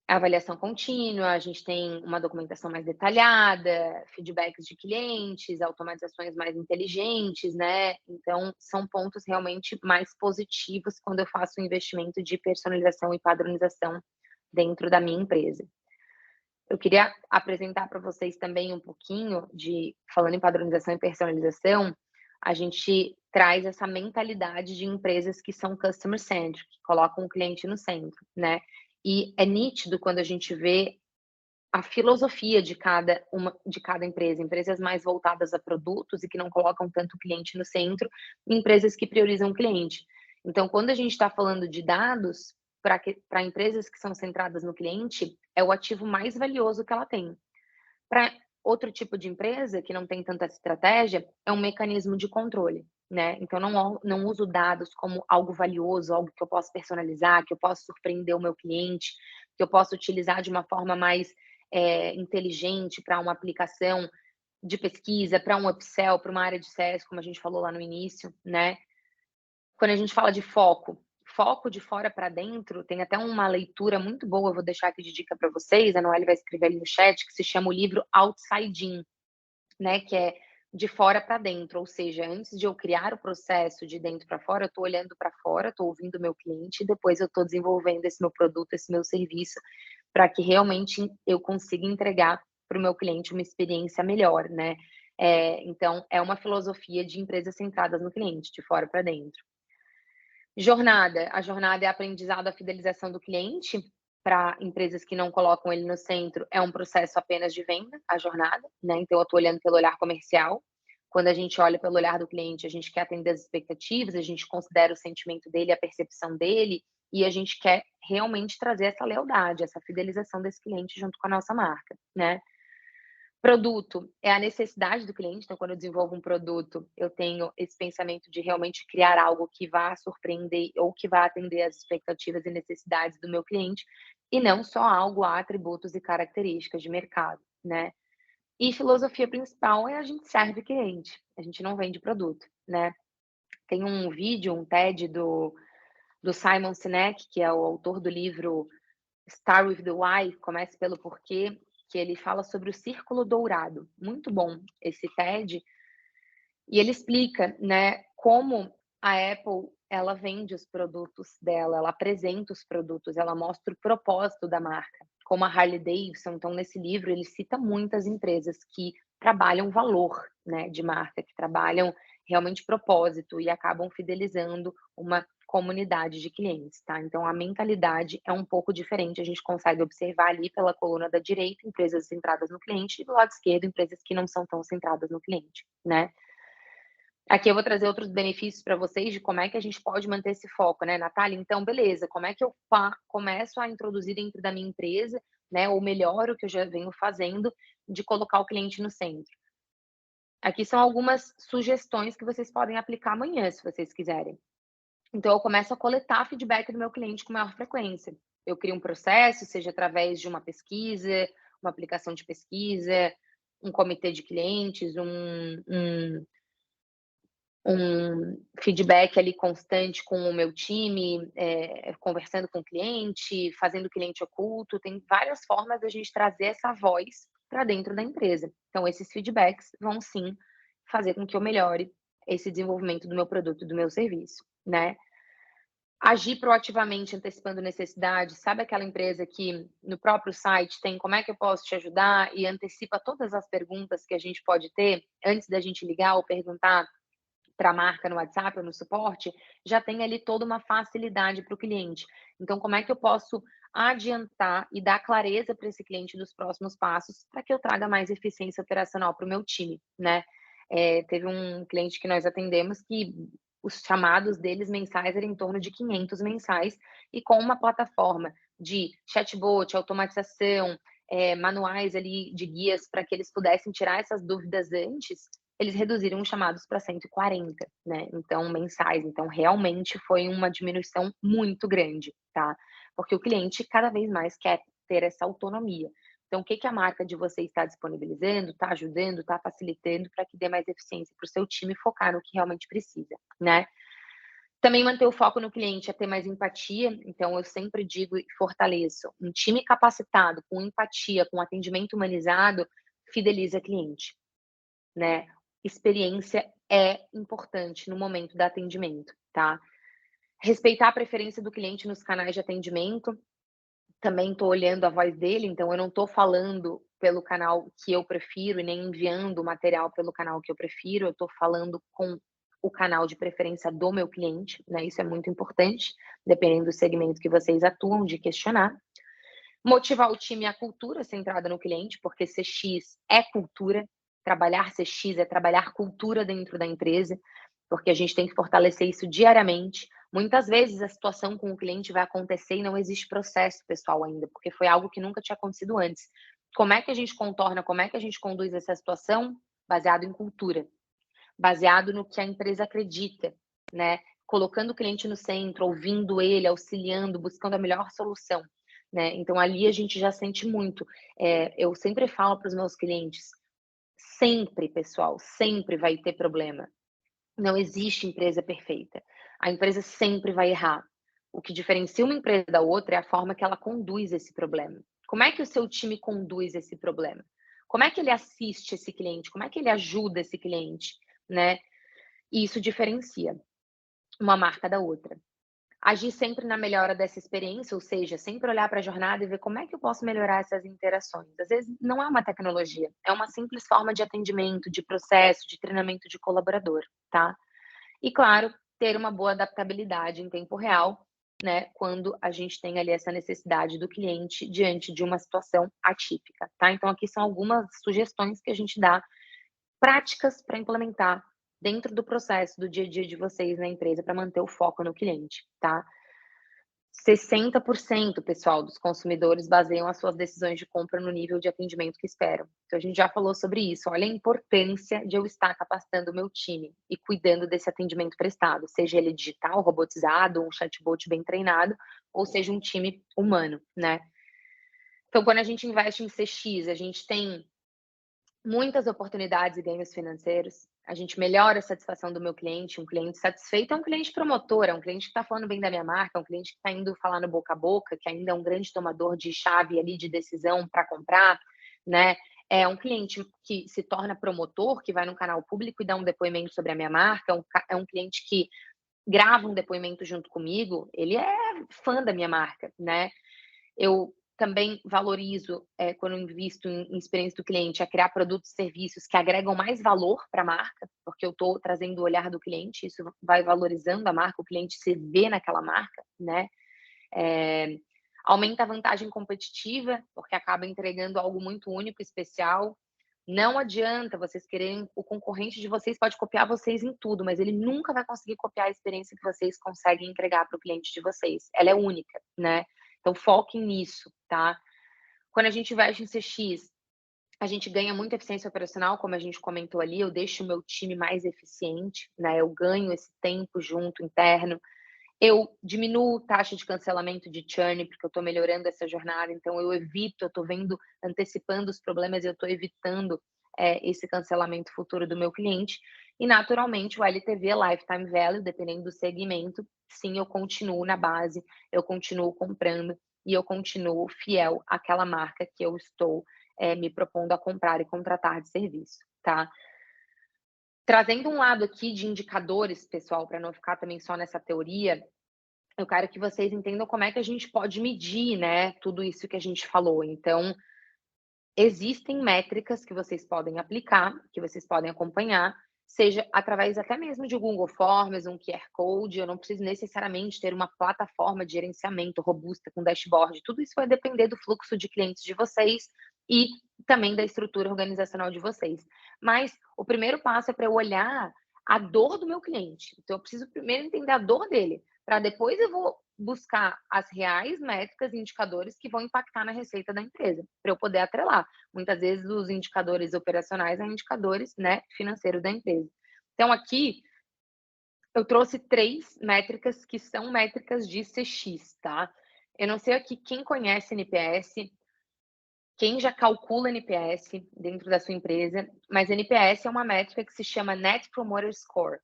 avaliação contínua, a gente tem uma documentação mais detalhada, feedbacks de clientes, automatizações mais inteligentes, né. Então, são pontos realmente mais positivos quando eu faço um investimento de personalização e padronização dentro da minha empresa. Eu queria apresentar para vocês também um pouquinho de falando em padronização e personalização, a gente traz essa mentalidade de empresas que são customer centric, que colocam o cliente no centro, né. E é nítido quando a gente vê a filosofia de cada empresa, empresas mais voltadas a produtos e que não colocam tanto o cliente no centro, e empresas que priorizam o cliente. Então, quando a gente está falando de dados, para empresas que são centradas no cliente, é o ativo mais valioso que ela tem. Para outro tipo de empresa, que não tem tanta estratégia, é um mecanismo de controle, né. Então não uso dados como algo valioso, algo que eu posso personalizar, que eu posso surpreender o meu cliente, que eu posso utilizar de uma forma mais, inteligente para uma aplicação de pesquisa, para um upsell, para uma área de CS, como a gente falou lá no início, né. Quando a gente fala de foco, foco de fora para dentro, tem até uma leitura muito boa, eu vou deixar aqui de dica para vocês, a Noelle vai escrever ali no chat, que se chama o livro Outside In, né, que é de fora para dentro, ou seja, antes de eu criar o processo de dentro para fora, eu estou olhando para fora, estou ouvindo o meu cliente, e depois eu estou desenvolvendo esse meu produto, esse meu serviço, para que realmente eu consiga entregar para o meu cliente uma experiência melhor, né. Então é uma filosofia de empresas centradas no cliente, de fora para dentro. A jornada é aprendizado, a fidelização do cliente, para empresas que não colocam ele no centro, é um processo apenas de venda, a jornada, né, então eu estou olhando pelo olhar comercial. Quando a gente olha pelo olhar do cliente, a gente quer atender as expectativas, a gente considera o sentimento dele, a percepção dele, e a gente quer realmente trazer essa lealdade, essa fidelização desse cliente junto com a nossa marca, né. Produto é a necessidade do cliente, então quando eu desenvolvo um produto, eu tenho esse pensamento de realmente criar algo que vá surpreender ou que vá atender às expectativas e necessidades do meu cliente, e não só algo a atributos e características de mercado, né. E filosofia principal é a gente serve cliente, a gente não vende produto, né. Tem um vídeo, um TED do Simon Sinek, que é o autor do livro Start with the Why, comece pelo porquê, que ele fala sobre o círculo dourado. Muito bom esse TED. E ele explica, né, como a Apple, ela vende os produtos dela, ela apresenta os produtos, ela mostra o propósito da marca. Como a Harley Davidson, então nesse livro ele cita muitas empresas que trabalham valor, né, de marca, que trabalham realmente propósito e acabam fidelizando uma comunidade de clientes, tá? Então a mentalidade é um pouco diferente, a gente consegue observar ali pela coluna da direita, empresas centradas no cliente, e do lado esquerdo, empresas que não são tão centradas no cliente, né? Aqui eu vou trazer outros benefícios para vocês de como é que a gente pode manter esse foco, né, Natália? Então, beleza, como é que eu começo a introduzir dentro da minha empresa, né, ou melhor, o que eu já venho fazendo, de colocar o cliente no centro. Aqui são algumas sugestões que vocês podem aplicar amanhã, se vocês quiserem. Então, eu começo a coletar feedback do meu cliente com maior frequência. Eu crio um processo, seja através de uma pesquisa, uma aplicação de pesquisa, um comitê de clientes, um feedback ali constante com o meu time, conversando com o cliente, fazendo o cliente oculto, tem várias formas da gente trazer essa voz para dentro da empresa. Então esses feedbacks vão sim fazer com que eu melhore esse desenvolvimento do meu produto, do meu serviço, né. Agir proativamente antecipando necessidades, sabe aquela empresa que no próprio site tem como é que eu posso te ajudar e antecipa todas as perguntas que a gente pode ter antes da gente ligar ou perguntar para a marca no WhatsApp ou no suporte, já tem ali toda uma facilidade para o cliente. Então, como é que eu posso adiantar e dar clareza para esse cliente dos próximos passos para que eu traga mais eficiência operacional para o meu time, né? Teve um cliente que nós atendemos que os chamados deles mensais eram em torno de 500 mensais e com uma plataforma de chatbot, automatização, manuais ali de guias para que eles pudessem tirar essas dúvidas antes, eles reduziram os chamados para 140, né, então mensais. Então realmente foi uma diminuição muito grande, tá. Porque o cliente cada vez mais quer ter essa autonomia. Então o que que a marca de vocês está disponibilizando, está ajudando, está facilitando para que dê mais eficiência para o seu time focar no que realmente precisa, né. Também manter o foco no cliente é ter mais empatia, então eu sempre digo e fortaleço, um time capacitado, com empatia, com atendimento humanizado, fideliza cliente, né. Experiência é importante no momento do atendimento, tá. Respeitar a preferência do cliente nos canais de atendimento, também estou olhando a voz dele, então eu não estou falando pelo canal que eu prefiro e nem enviando o material pelo canal que eu prefiro, eu estou falando com o canal de preferência do meu cliente, né, isso é muito importante, dependendo do segmento que vocês atuam, de questionar. Motivar o time e a cultura centrada no cliente, porque CX é cultura, trabalhar CX é trabalhar cultura dentro da empresa, porque a gente tem que fortalecer isso diariamente. Muitas vezes a situação com o cliente vai acontecer e não existe processo pessoal ainda, porque foi algo que nunca tinha acontecido antes. Como é que a gente contorna, como é que a gente conduz essa situação? Baseado em cultura, baseado no que a empresa acredita, né? Colocando o cliente no centro, ouvindo ele, auxiliando, buscando a melhor solução, né? Então ali a gente já sente muito. Eu sempre falo para os meus clientes, sempre, pessoal, sempre vai ter problema. Não existe empresa perfeita. A empresa sempre vai errar. O que diferencia uma empresa da outra é a forma que ela conduz esse problema. Como é que o seu time conduz esse problema? Como é que ele assiste esse cliente? Como é que ele ajuda esse cliente, né? E isso diferencia uma marca da outra. Agir sempre na melhora dessa experiência, ou seja, sempre olhar para a jornada e ver como é que eu posso melhorar essas interações. Às vezes não é uma tecnologia, é uma simples forma de atendimento, de processo, de treinamento de colaborador, tá? E claro, ter uma boa adaptabilidade em tempo real, né, quando a gente tem ali essa necessidade do cliente diante de uma situação atípica, tá? Então aqui são algumas sugestões que a gente dá, práticas para implementar dentro do processo do dia a dia de vocês na empresa para manter o foco no cliente, tá? 60%, pessoal, dos consumidores baseiam as suas decisões de compra no nível de atendimento que esperam. Então a gente já falou sobre isso. Olha a importância de eu estar capacitando o meu time e cuidando desse atendimento prestado, seja ele digital, robotizado, um chatbot bem treinado, ou seja um time humano, né? Então, quando a gente investe em CX, a gente tem muitas oportunidades e ganhos financeiros. A gente melhora a satisfação do meu cliente. Um cliente satisfeito é um cliente promotor, é um cliente que está falando bem da minha marca, é um cliente que está indo falar no boca a boca, que ainda é um grande tomador de chave ali de decisão para comprar, né? É um cliente que se torna promotor, que vai no canal público e dá um depoimento sobre a minha marca, é um cliente que grava um depoimento junto comigo, ele é fã da minha marca, né? Eu também valorizo, quando eu invisto em experiência do cliente, a criar produtos e serviços que agregam mais valor para a marca, porque eu estou trazendo o olhar do cliente, isso vai valorizando a marca, o cliente se vê naquela marca, né. Aumenta a vantagem competitiva, porque acaba entregando algo muito único e especial. Não adianta vocês quererem, o concorrente de vocês pode copiar vocês em tudo, mas ele nunca vai conseguir copiar a experiência que vocês conseguem entregar para o cliente de vocês. Ela é única, né. Então foquem nisso, tá. Quando a gente investe em CX, a gente ganha muita eficiência operacional, como a gente comentou ali, eu deixo o meu time mais eficiente, né, eu ganho esse tempo junto, interno. Eu diminuo taxa de cancelamento de churn, porque eu estou melhorando essa jornada, então eu estou vendo, antecipando os problemas, eu estou evitando esse cancelamento futuro do meu cliente. E, naturalmente, o LTV, Lifetime Value, dependendo do segmento, sim, eu continuo na base, eu continuo comprando e eu continuo fiel àquela marca que eu estou me propondo a comprar e contratar de serviço, tá? Trazendo um lado aqui de indicadores, pessoal, para não ficar também só nessa teoria, eu quero que vocês entendam como é que a gente pode medir, né, tudo isso que a gente falou. Então, existem métricas que vocês podem aplicar, que vocês podem acompanhar, seja através até mesmo de Google Forms, um QR Code. Eu não preciso necessariamente ter uma plataforma de gerenciamento robusta com dashboard. Tudo isso vai depender do fluxo de clientes de vocês e também da estrutura organizacional de vocês. Mas o primeiro passo é para eu olhar a dor do meu cliente. Então, eu preciso primeiro entender a dor dele, para depois eu vou buscar as reais métricas e indicadores que vão impactar na receita da empresa, para eu poder atrelar. Muitas vezes os indicadores operacionais a indicadores, né, financeiros da empresa. Então, aqui eu trouxe 3 métricas que são métricas de CX, tá? Eu não sei aqui quem conhece NPS, quem já calcula NPS dentro da sua empresa, mas NPS é uma métrica que se chama Net Promoter Score,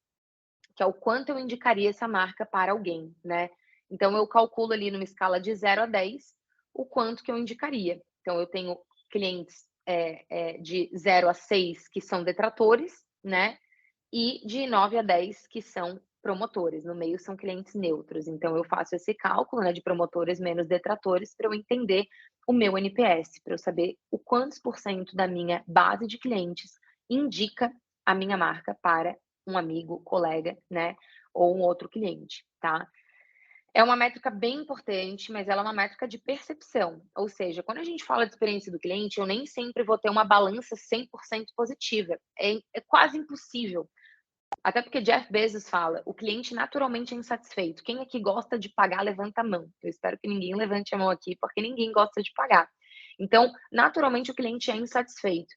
que é o quanto eu indicaria essa marca para alguém, né? Então, eu calculo ali numa escala de 0 a 10 o quanto que eu indicaria. Então, eu tenho clientes de 0 a 6 que são detratores, né? E de 9 a 10 que são promotores. No meio são clientes neutros. Então, eu faço esse cálculo, né, de promotores menos detratores para eu entender o meu NPS, para eu saber o quantos por cento da minha base de clientes indica a minha marca para um amigo, colega, né, ou um outro cliente, tá? É uma métrica bem importante, mas ela é uma métrica de percepção. Ou seja, quando a gente fala de experiência do cliente, eu nem sempre vou ter uma balança 100% positiva. É quase impossível. Até porque Jeff Bezos fala, o cliente naturalmente é insatisfeito. Quem aqui gosta de pagar, levanta a mão. Eu espero que ninguém levante a mão aqui, porque ninguém gosta de pagar. Então, naturalmente, o cliente é insatisfeito.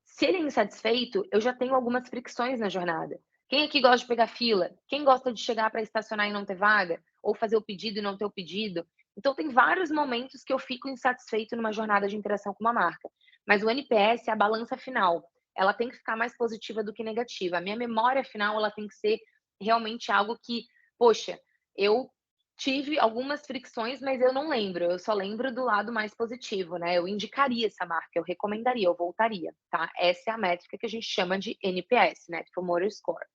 Se ele é insatisfeito, eu já tenho algumas fricções na jornada. Quem aqui gosta de pegar fila? Quem gosta de chegar para estacionar e não ter vaga? Ou fazer o pedido e não ter o pedido? Então, tem vários momentos que eu fico insatisfeito numa jornada de interação com uma marca. Mas o NPS é a balança final. Ela tem que ficar mais positiva do que negativa. A minha memória final, ela tem que ser realmente algo que, poxa, eu tive algumas fricções, mas eu não lembro. Eu só lembro do lado mais positivo, né? Eu indicaria essa marca, eu recomendaria, eu voltaria, tá? Essa é a métrica que a gente chama de NPS, Net Promoter Score.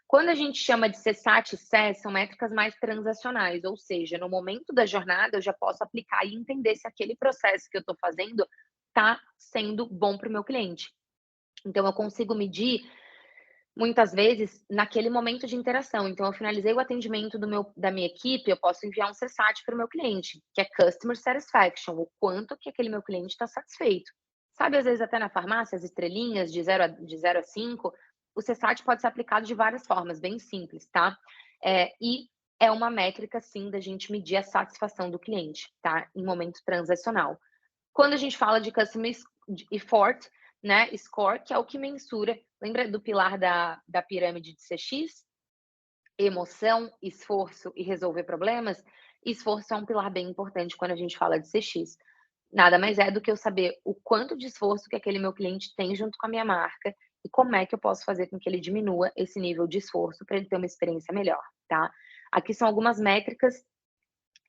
Quando a gente chama de CSAT e CES, são métricas mais transacionais, ou seja, no momento da jornada eu já posso aplicar e entender se aquele processo que eu estou fazendo está sendo bom para o meu cliente. Então, eu consigo medir muitas vezes naquele momento de interação. Então, eu finalizei o atendimento da minha equipe, eu posso enviar um CSAT para o meu cliente, que é Customer Satisfaction, o quanto que aquele meu cliente está satisfeito. Sabe, às vezes até na farmácia, as estrelinhas de 0 a 5, o CSAT pode ser aplicado de várias formas, bem simples, tá? E é uma métrica, sim, da gente medir a satisfação do cliente, tá? Em momento transacional. Quando a gente fala de Customer Effort, né, Score, que é o que mensura, lembra do pilar da pirâmide de CX? Emoção, esforço e resolver problemas? Esforço é um pilar bem importante quando a gente fala de CX. Nada mais é do que eu saber o quanto de esforço que aquele meu cliente tem junto com a minha marca e como é que eu posso fazer com que ele diminua esse nível de esforço para ele ter uma experiência melhor, tá? Aqui são algumas métricas.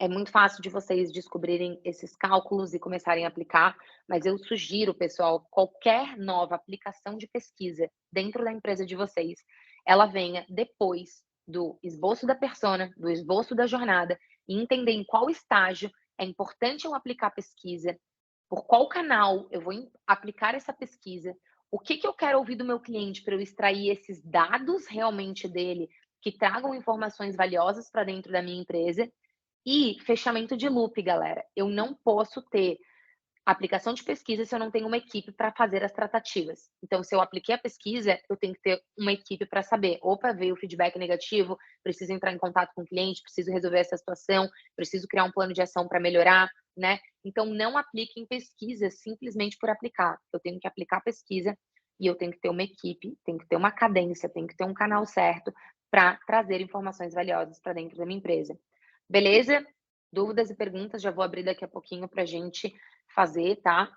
É muito fácil de vocês descobrirem esses cálculos e começarem a aplicar, mas eu sugiro, pessoal, qualquer nova aplicação de pesquisa dentro da empresa de vocês, ela venha depois do esboço da persona, do esboço da jornada, e entender em qual estágio é importante eu aplicar a pesquisa, por qual canal eu vou aplicar essa pesquisa, o que eu quero ouvir do meu cliente para eu extrair esses dados realmente dele que tragam informações valiosas para dentro da minha empresa e fechamento de loop, galera. Eu não posso ter aplicação de pesquisa se eu não tenho uma equipe para fazer as tratativas. Então, se eu apliquei a pesquisa, eu tenho que ter uma equipe para saber, opa, veio o feedback negativo, preciso entrar em contato com o cliente, preciso resolver essa situação, preciso criar um plano de ação para melhorar, né? Então, não apliquem pesquisa simplesmente por aplicar. Eu tenho que aplicar a pesquisa e eu tenho que ter uma equipe, tenho que ter uma cadência, tenho que ter um canal certo para trazer informações valiosas para dentro da minha empresa. Beleza? Dúvidas e perguntas, já vou abrir daqui a pouquinho para a gente fazer, tá?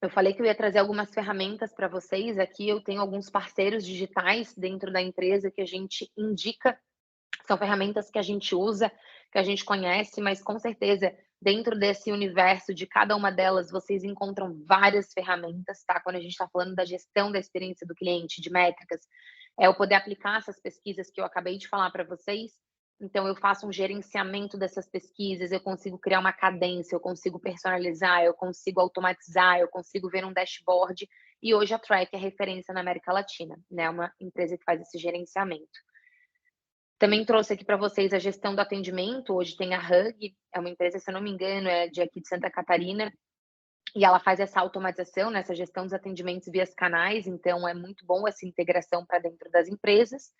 Eu falei que eu ia trazer algumas ferramentas para vocês. Aqui eu tenho alguns parceiros digitais dentro da empresa que a gente indica. São ferramentas que a gente usa, que a gente conhece, mas com certeza dentro desse universo de cada uma delas vocês encontram várias ferramentas, tá? Quando a gente está falando da gestão da experiência do cliente, de métricas, é o poder aplicar essas pesquisas que eu acabei de falar para vocês. Então, eu faço um gerenciamento dessas pesquisas, eu consigo criar uma cadência, eu consigo personalizar, eu consigo automatizar, eu consigo ver um dashboard. E hoje a Track é referência na América Latina, né? Uma empresa que faz esse gerenciamento. Também trouxe aqui para vocês a gestão do atendimento. Hoje tem a Hug, é uma empresa, se eu não me engano, é de aqui de Santa Catarina, e ela faz essa automatização, né, essa gestão dos atendimentos via canais, então é muito bom essa integração para dentro das empresas.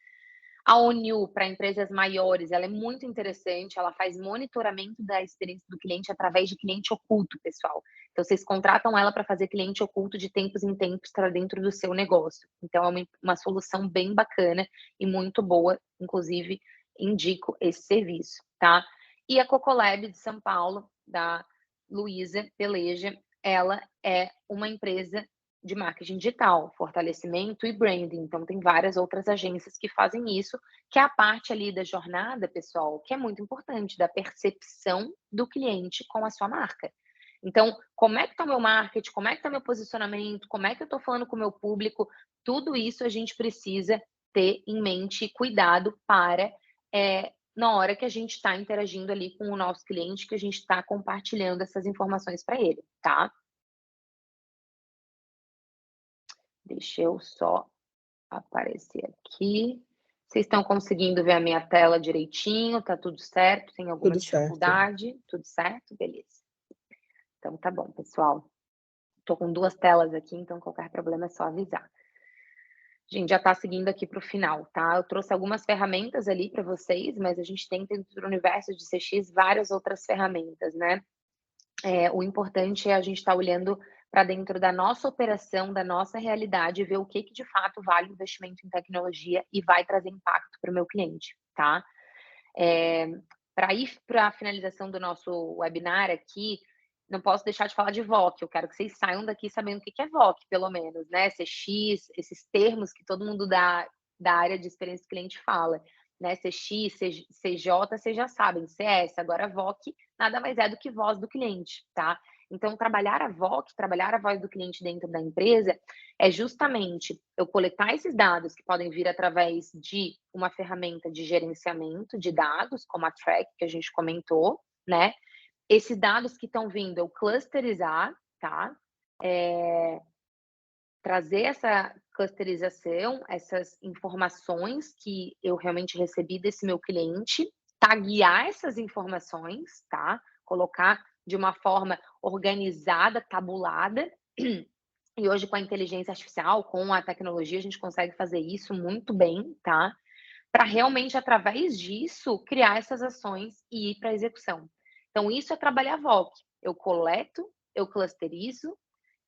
A ONU, para empresas maiores, ela é muito interessante, ela faz monitoramento da experiência do cliente através de cliente oculto, pessoal. Então, vocês contratam ela para fazer cliente oculto de tempos em tempos para dentro do seu negócio. Então, é uma solução bem bacana e muito boa, inclusive, indico esse serviço, tá? E a Cocolab de São Paulo, da Luísa Peleja, ela é uma empresa de marketing digital, fortalecimento e branding. Então, tem várias outras agências que fazem isso, que é a parte ali da jornada, pessoal, que é muito importante, da percepção do cliente com a sua marca. Então, como é que está o meu marketing, como é que está meu posicionamento, como é que eu estou falando com o meu público, tudo isso a gente precisa ter em mente e cuidado para, na hora que a gente está interagindo ali com o nosso cliente, que a gente está compartilhando essas informações para ele, tá? Deixa eu só aparecer aqui. Vocês estão conseguindo ver a minha tela direitinho? Tá tudo certo? Tem alguma Tudo certo. dificuldade? Tudo certo? Beleza. Então tá bom, pessoal. Tô com 2 telas aqui, então qualquer problema é só avisar. A gente já tá seguindo aqui para o final, tá? Eu trouxe algumas ferramentas ali para vocês, mas a gente tem dentro do universo de CX várias outras ferramentas, né? O importante é a gente estar olhando para dentro da nossa operação, da nossa realidade, e ver o que de fato vale o investimento em tecnologia e vai trazer impacto para o meu cliente, tá? Para ir para a finalização do nosso webinar aqui, não posso deixar de falar de VOC. Eu quero que vocês saiam daqui sabendo o que é VOC, pelo menos, né? CX, esses termos que todo mundo da área de experiência do cliente fala, né? CX, CJ, vocês já sabem, CS. Agora, VOC nada mais é do que voz do cliente, tá? Então, trabalhar a VOC, trabalhar a voz do cliente dentro da empresa, é justamente eu coletar esses dados que podem vir através de uma ferramenta de gerenciamento de dados, como a Track, que a gente comentou, né? Esses dados que estão vindo, eu clusterizar, tá? Trazer essa clusterização, essas informações que eu realmente recebi desse meu cliente, taguear essas informações, tá? Colocar de uma forma organizada, tabulada. E hoje, com a inteligência artificial, com a tecnologia, a gente consegue fazer isso muito bem, tá? Para realmente, através disso, criar essas ações e ir para a execução. Então, isso é trabalhar VOC. Eu coleto, eu clusterizo,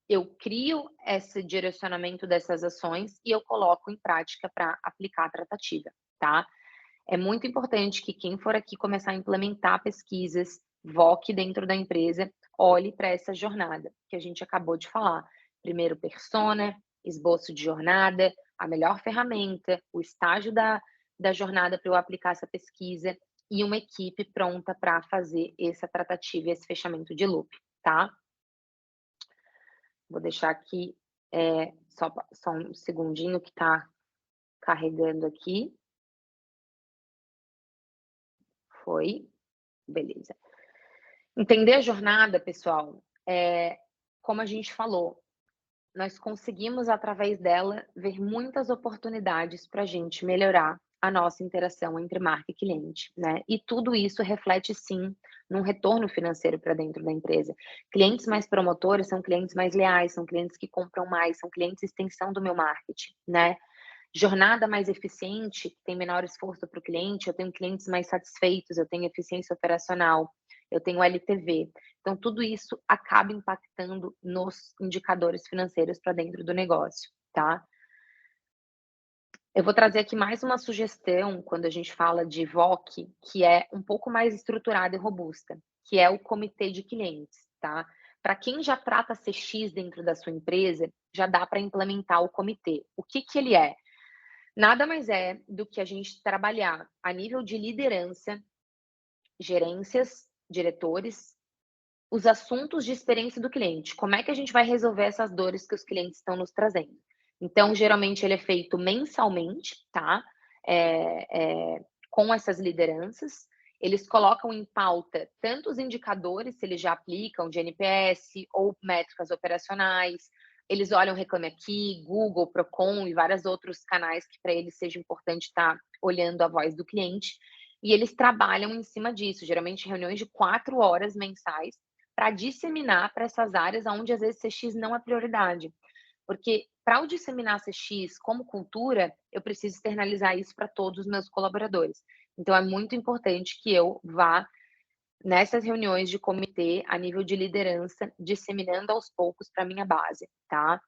eu crio esse direcionamento dessas ações e eu coloco em prática para aplicar a tratativa, tá? É muito importante que quem for aqui começar a implementar pesquisas, VOC dentro da empresa, olhe para essa jornada que a gente acabou de falar. Primeiro, persona, esboço de jornada, a melhor ferramenta, o estágio da jornada para eu aplicar essa pesquisa e uma equipe pronta para fazer essa tratativa e esse fechamento de loop, tá? Vou deixar aqui só um segundinho que está carregando aqui. Foi. Beleza. Entender a jornada, pessoal, como a gente falou, nós conseguimos, através dela, ver muitas oportunidades para a gente melhorar a nossa interação entre marca e cliente, né? E tudo isso reflete, sim, num retorno financeiro para dentro da empresa. Clientes mais promotores são clientes mais leais, são clientes que compram mais, são clientes extensão do meu marketing, né? Jornada mais eficiente, tem menor esforço para o cliente, eu tenho clientes mais satisfeitos, eu tenho eficiência operacional, eu tenho LTV. Então, tudo isso acaba impactando nos indicadores financeiros para dentro do negócio, tá? Eu vou trazer aqui mais uma sugestão quando a gente fala de VOC, que é um pouco mais estruturada e robusta, que é o comitê de clientes, tá? para quem já trata CX dentro da sua empresa, já dá para implementar o comitê. O que que ele é? Nada mais é do que a gente trabalhar a nível de liderança, gerências, diretores, os assuntos de experiência do cliente. Como é que a gente vai resolver essas dores que os clientes estão nos trazendo? Então, geralmente, ele é feito mensalmente, tá? Com essas lideranças. Eles colocam em pauta tanto os indicadores, se eles já aplicam, de NPS ou métricas operacionais. Eles olham Reclame Aqui, Google, Procon e vários outros canais que para eles seja importante estar olhando a voz do cliente. E eles trabalham em cima disso, geralmente reuniões de 4 horas mensais, para disseminar para essas áreas onde às vezes CX não é prioridade. Porque para eu disseminar CX como cultura, eu preciso externalizar isso para todos os meus colaboradores. Então é muito importante que eu vá nessas reuniões de comitê a nível de liderança, disseminando aos poucos para minha base, tá?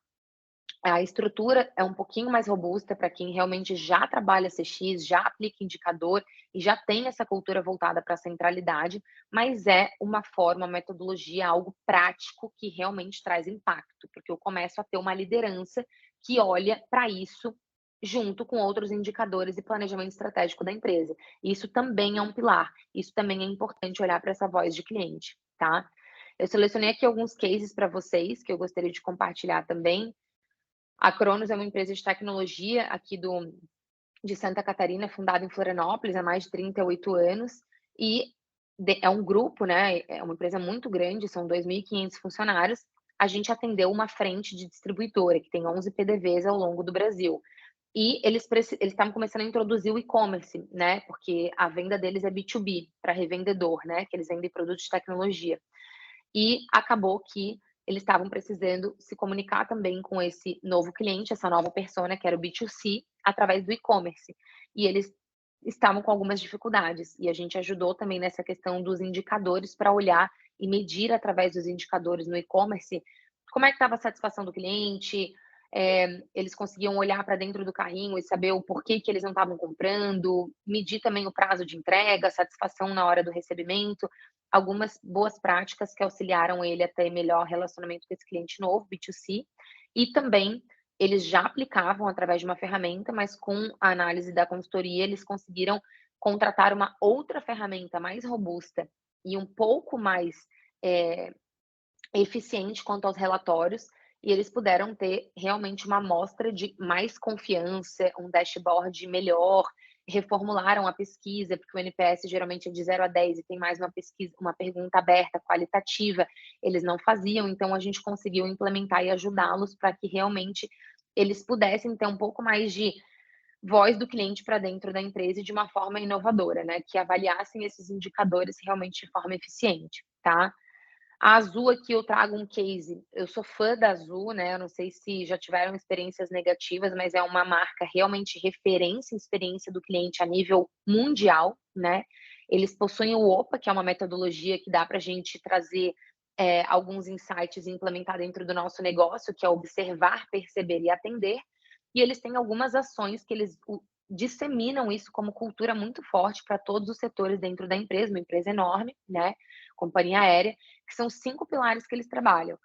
A estrutura é um pouquinho mais robusta para quem realmente já trabalha CX, já aplica indicador e já tem essa cultura voltada para a centralidade, mas é uma forma, uma metodologia, algo prático que realmente traz impacto, porque eu começo a ter uma liderança que olha para isso junto com outros indicadores e planejamento estratégico da empresa. Isso também é um pilar, isso também é importante olhar para essa voz de cliente, tá? Eu selecionei aqui alguns cases para vocês que eu gostaria de compartilhar também. A Cronos é uma empresa de tecnologia aqui de Santa Catarina, fundada em Florianópolis há mais de 38 anos, e é um grupo, né? É uma empresa muito grande, são 2.500 funcionários. A gente atendeu uma frente de distribuidora que tem 11 PDVs ao longo do Brasil. E eles estavam começando a introduzir o e-commerce, né? Porque a venda deles é B2B, para revendedor, né? Que eles vendem produtos de tecnologia. E acabou que eles estavam precisando se comunicar também com esse novo cliente, essa nova persona, que era o B2C, através do e-commerce. E eles estavam com algumas dificuldades. E a gente ajudou também nessa questão dos indicadores para olhar e medir através dos indicadores no e-commerce como é que estava a satisfação do cliente. Eles conseguiam olhar para dentro do carrinho e saber o porquê que eles não estavam comprando, medir também o prazo de entrega, a satisfação na hora do recebimento, algumas boas práticas que auxiliaram ele a ter melhor relacionamento com esse cliente novo, B2C, e também eles já aplicavam através de uma ferramenta, mas com a análise da consultoria, eles conseguiram contratar uma outra ferramenta mais robusta e um pouco mais é, eficiente quanto aos relatórios, e eles puderam ter realmente uma amostra de mais confiança, um dashboard melhor, reformularam a pesquisa, porque o NPS geralmente é de 0 a 10 e tem mais uma pesquisa, uma pergunta aberta, qualitativa, eles não faziam, então a gente conseguiu implementar e ajudá-los para que realmente eles pudessem ter um pouco mais de voz do cliente para dentro da empresa e de uma forma inovadora, né, que avaliassem esses indicadores realmente de forma eficiente, tá? A Azul aqui eu trago um case, eu sou fã da Azul, né, eu não sei se já tiveram experiências negativas, mas é uma marca realmente referência em experiência do cliente a nível mundial, né. Eles possuem o OPA, que é uma metodologia que dá para a gente trazer, alguns insights e implementar dentro do nosso negócio, que é observar, perceber e atender. E eles têm algumas ações que eles disseminam isso como cultura muito forte para todos os setores dentro da empresa, uma empresa enorme, né, companhia aérea, que são 5 pilares que eles trabalham.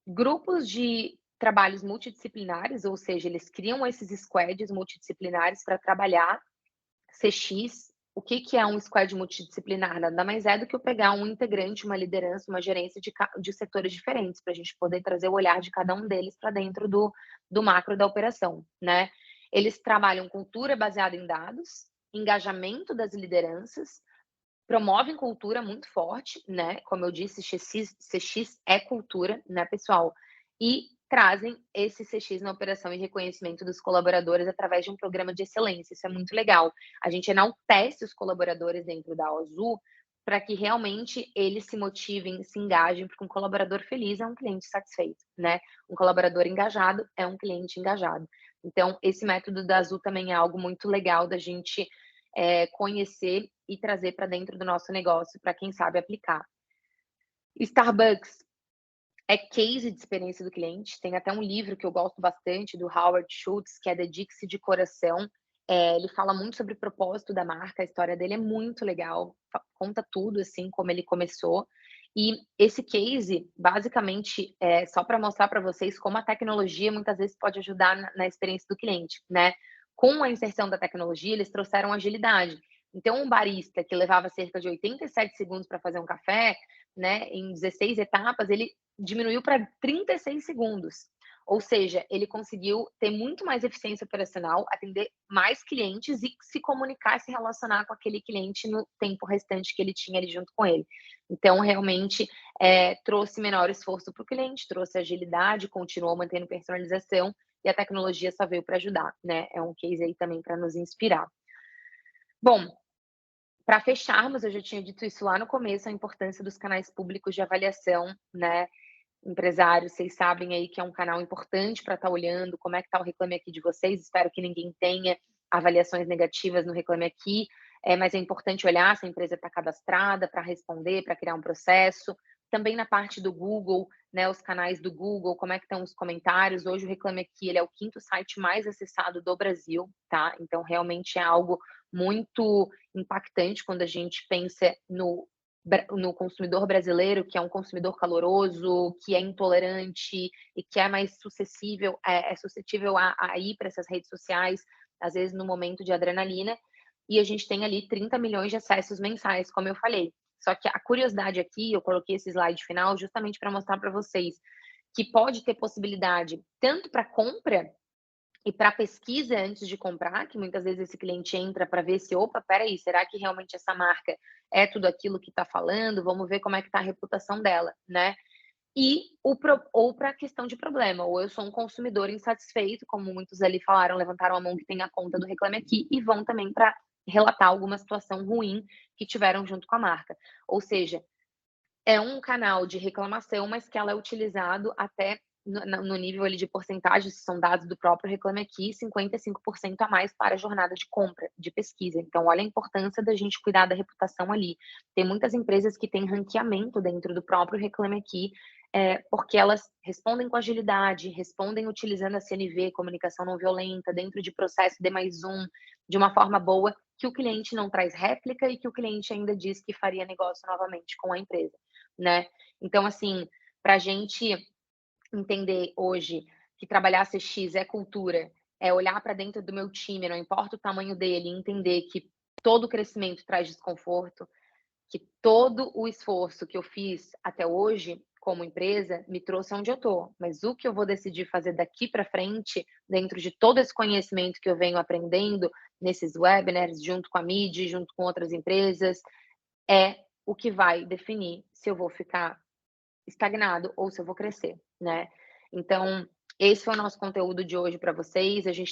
Grupos de trabalhos multidisciplinares, ou seja, eles criam esses squads multidisciplinares para trabalhar CX. O que que é um squad multidisciplinar? Nada mais é do que eu pegar um integrante, uma liderança, uma gerência de setores diferentes, para a gente poder trazer o olhar de cada um deles para dentro do macro da operação, né? Eles trabalham cultura baseada em dados, engajamento das lideranças, promovem cultura muito forte, né? Como eu disse, CX é cultura, né, pessoal? E trazem esse CX na operação e reconhecimento dos colaboradores através de um programa de excelência. Isso é muito legal. A gente enaltece os colaboradores dentro da Azul para que realmente eles se motivem, se engajem, porque um colaborador feliz é um cliente satisfeito, né? Um colaborador engajado é um cliente engajado. Então, esse método da Azul também é algo muito legal da gente conhecer e trazer para dentro do nosso negócio para quem sabe aplicar. Starbucks é case de experiência do cliente. Tem até um livro que eu gosto bastante do Howard Schultz, que é Dedique-se de Coração. Ele fala muito sobre o propósito da marca, a história dele é muito legal, conta tudo, assim, como ele começou. E esse case, basicamente, é só para mostrar para vocês como a tecnologia muitas vezes pode ajudar na experiência do cliente, né. Com a inserção da tecnologia, eles trouxeram agilidade. Então um barista que levava cerca de 87 segundos para fazer um café, né, em 16 etapas, ele diminuiu para 36 segundos. Ou seja, ele conseguiu ter muito mais eficiência operacional, atender mais clientes e se comunicar, se relacionar com aquele cliente no tempo restante que ele tinha ali junto com ele. Então, realmente, trouxe menor esforço para o cliente, trouxe agilidade, continuou mantendo personalização e a tecnologia só veio para ajudar, né? É um case aí também para nos inspirar. Bom, para fecharmos, eu já tinha dito isso lá no começo, a importância dos canais públicos de avaliação, né? Empresários, vocês sabem aí que é um canal importante para estar olhando como é que está o Reclame Aqui de vocês. Espero que ninguém tenha avaliações negativas no Reclame Aqui, mas é importante olhar se a empresa está cadastrada para responder, para criar um processo. Também na parte do Google, né, os canais do Google, como é que estão os comentários. Hoje o Reclame Aqui, ele é o 5º site mais acessado do Brasil, tá? Então realmente é algo muito impactante quando a gente pensa no consumidor brasileiro, que é um consumidor caloroso, que é intolerante e que é mais suscetível, é suscetível a ir para essas redes sociais, às vezes no momento de adrenalina, e a gente tem ali 30 milhões de acessos mensais, como eu falei. Só que a curiosidade aqui, eu coloquei esse slide final justamente para mostrar para vocês que pode ter possibilidade tanto para compra e para pesquisa antes de comprar, que muitas vezes esse cliente entra para ver se, opa, peraí, será que realmente essa marca é tudo aquilo que está falando? Vamos ver como é que está a reputação dela, né? Ou para a questão de problema, ou eu sou um consumidor insatisfeito, como muitos ali falaram, levantaram a mão que tem a conta do Reclame Aqui, e vão também para relatar alguma situação ruim que tiveram junto com a marca. Ou seja, é um canal de reclamação, mas que ela é utilizado até no nível ali de porcentagem, são dados do próprio Reclame Aqui, 55% a mais para a jornada de compra, de pesquisa. Então, olha a importância da gente cuidar da reputação ali. Tem muitas empresas que têm ranqueamento dentro do próprio Reclame Aqui, porque elas respondem com agilidade, respondem utilizando a CNV, comunicação não violenta, dentro de processo D+1, de uma forma boa, que o cliente não traz réplica e que o cliente ainda diz que faria negócio novamente com a empresa, né? Então, assim, para a gente entender hoje que trabalhar CX é cultura, é olhar para dentro do meu time, não importa o tamanho dele, e entender que todo crescimento traz desconforto, que todo o esforço que eu fiz até hoje como empresa me trouxe onde eu tô, mas o que eu vou decidir fazer daqui para frente, dentro de todo esse conhecimento que eu venho aprendendo nesses webinars, junto com a mídia, junto com outras empresas, é o que vai definir se eu vou ficar estagnado ou se eu vou crescer, né. Então, esse foi o nosso conteúdo de hoje para vocês, a gente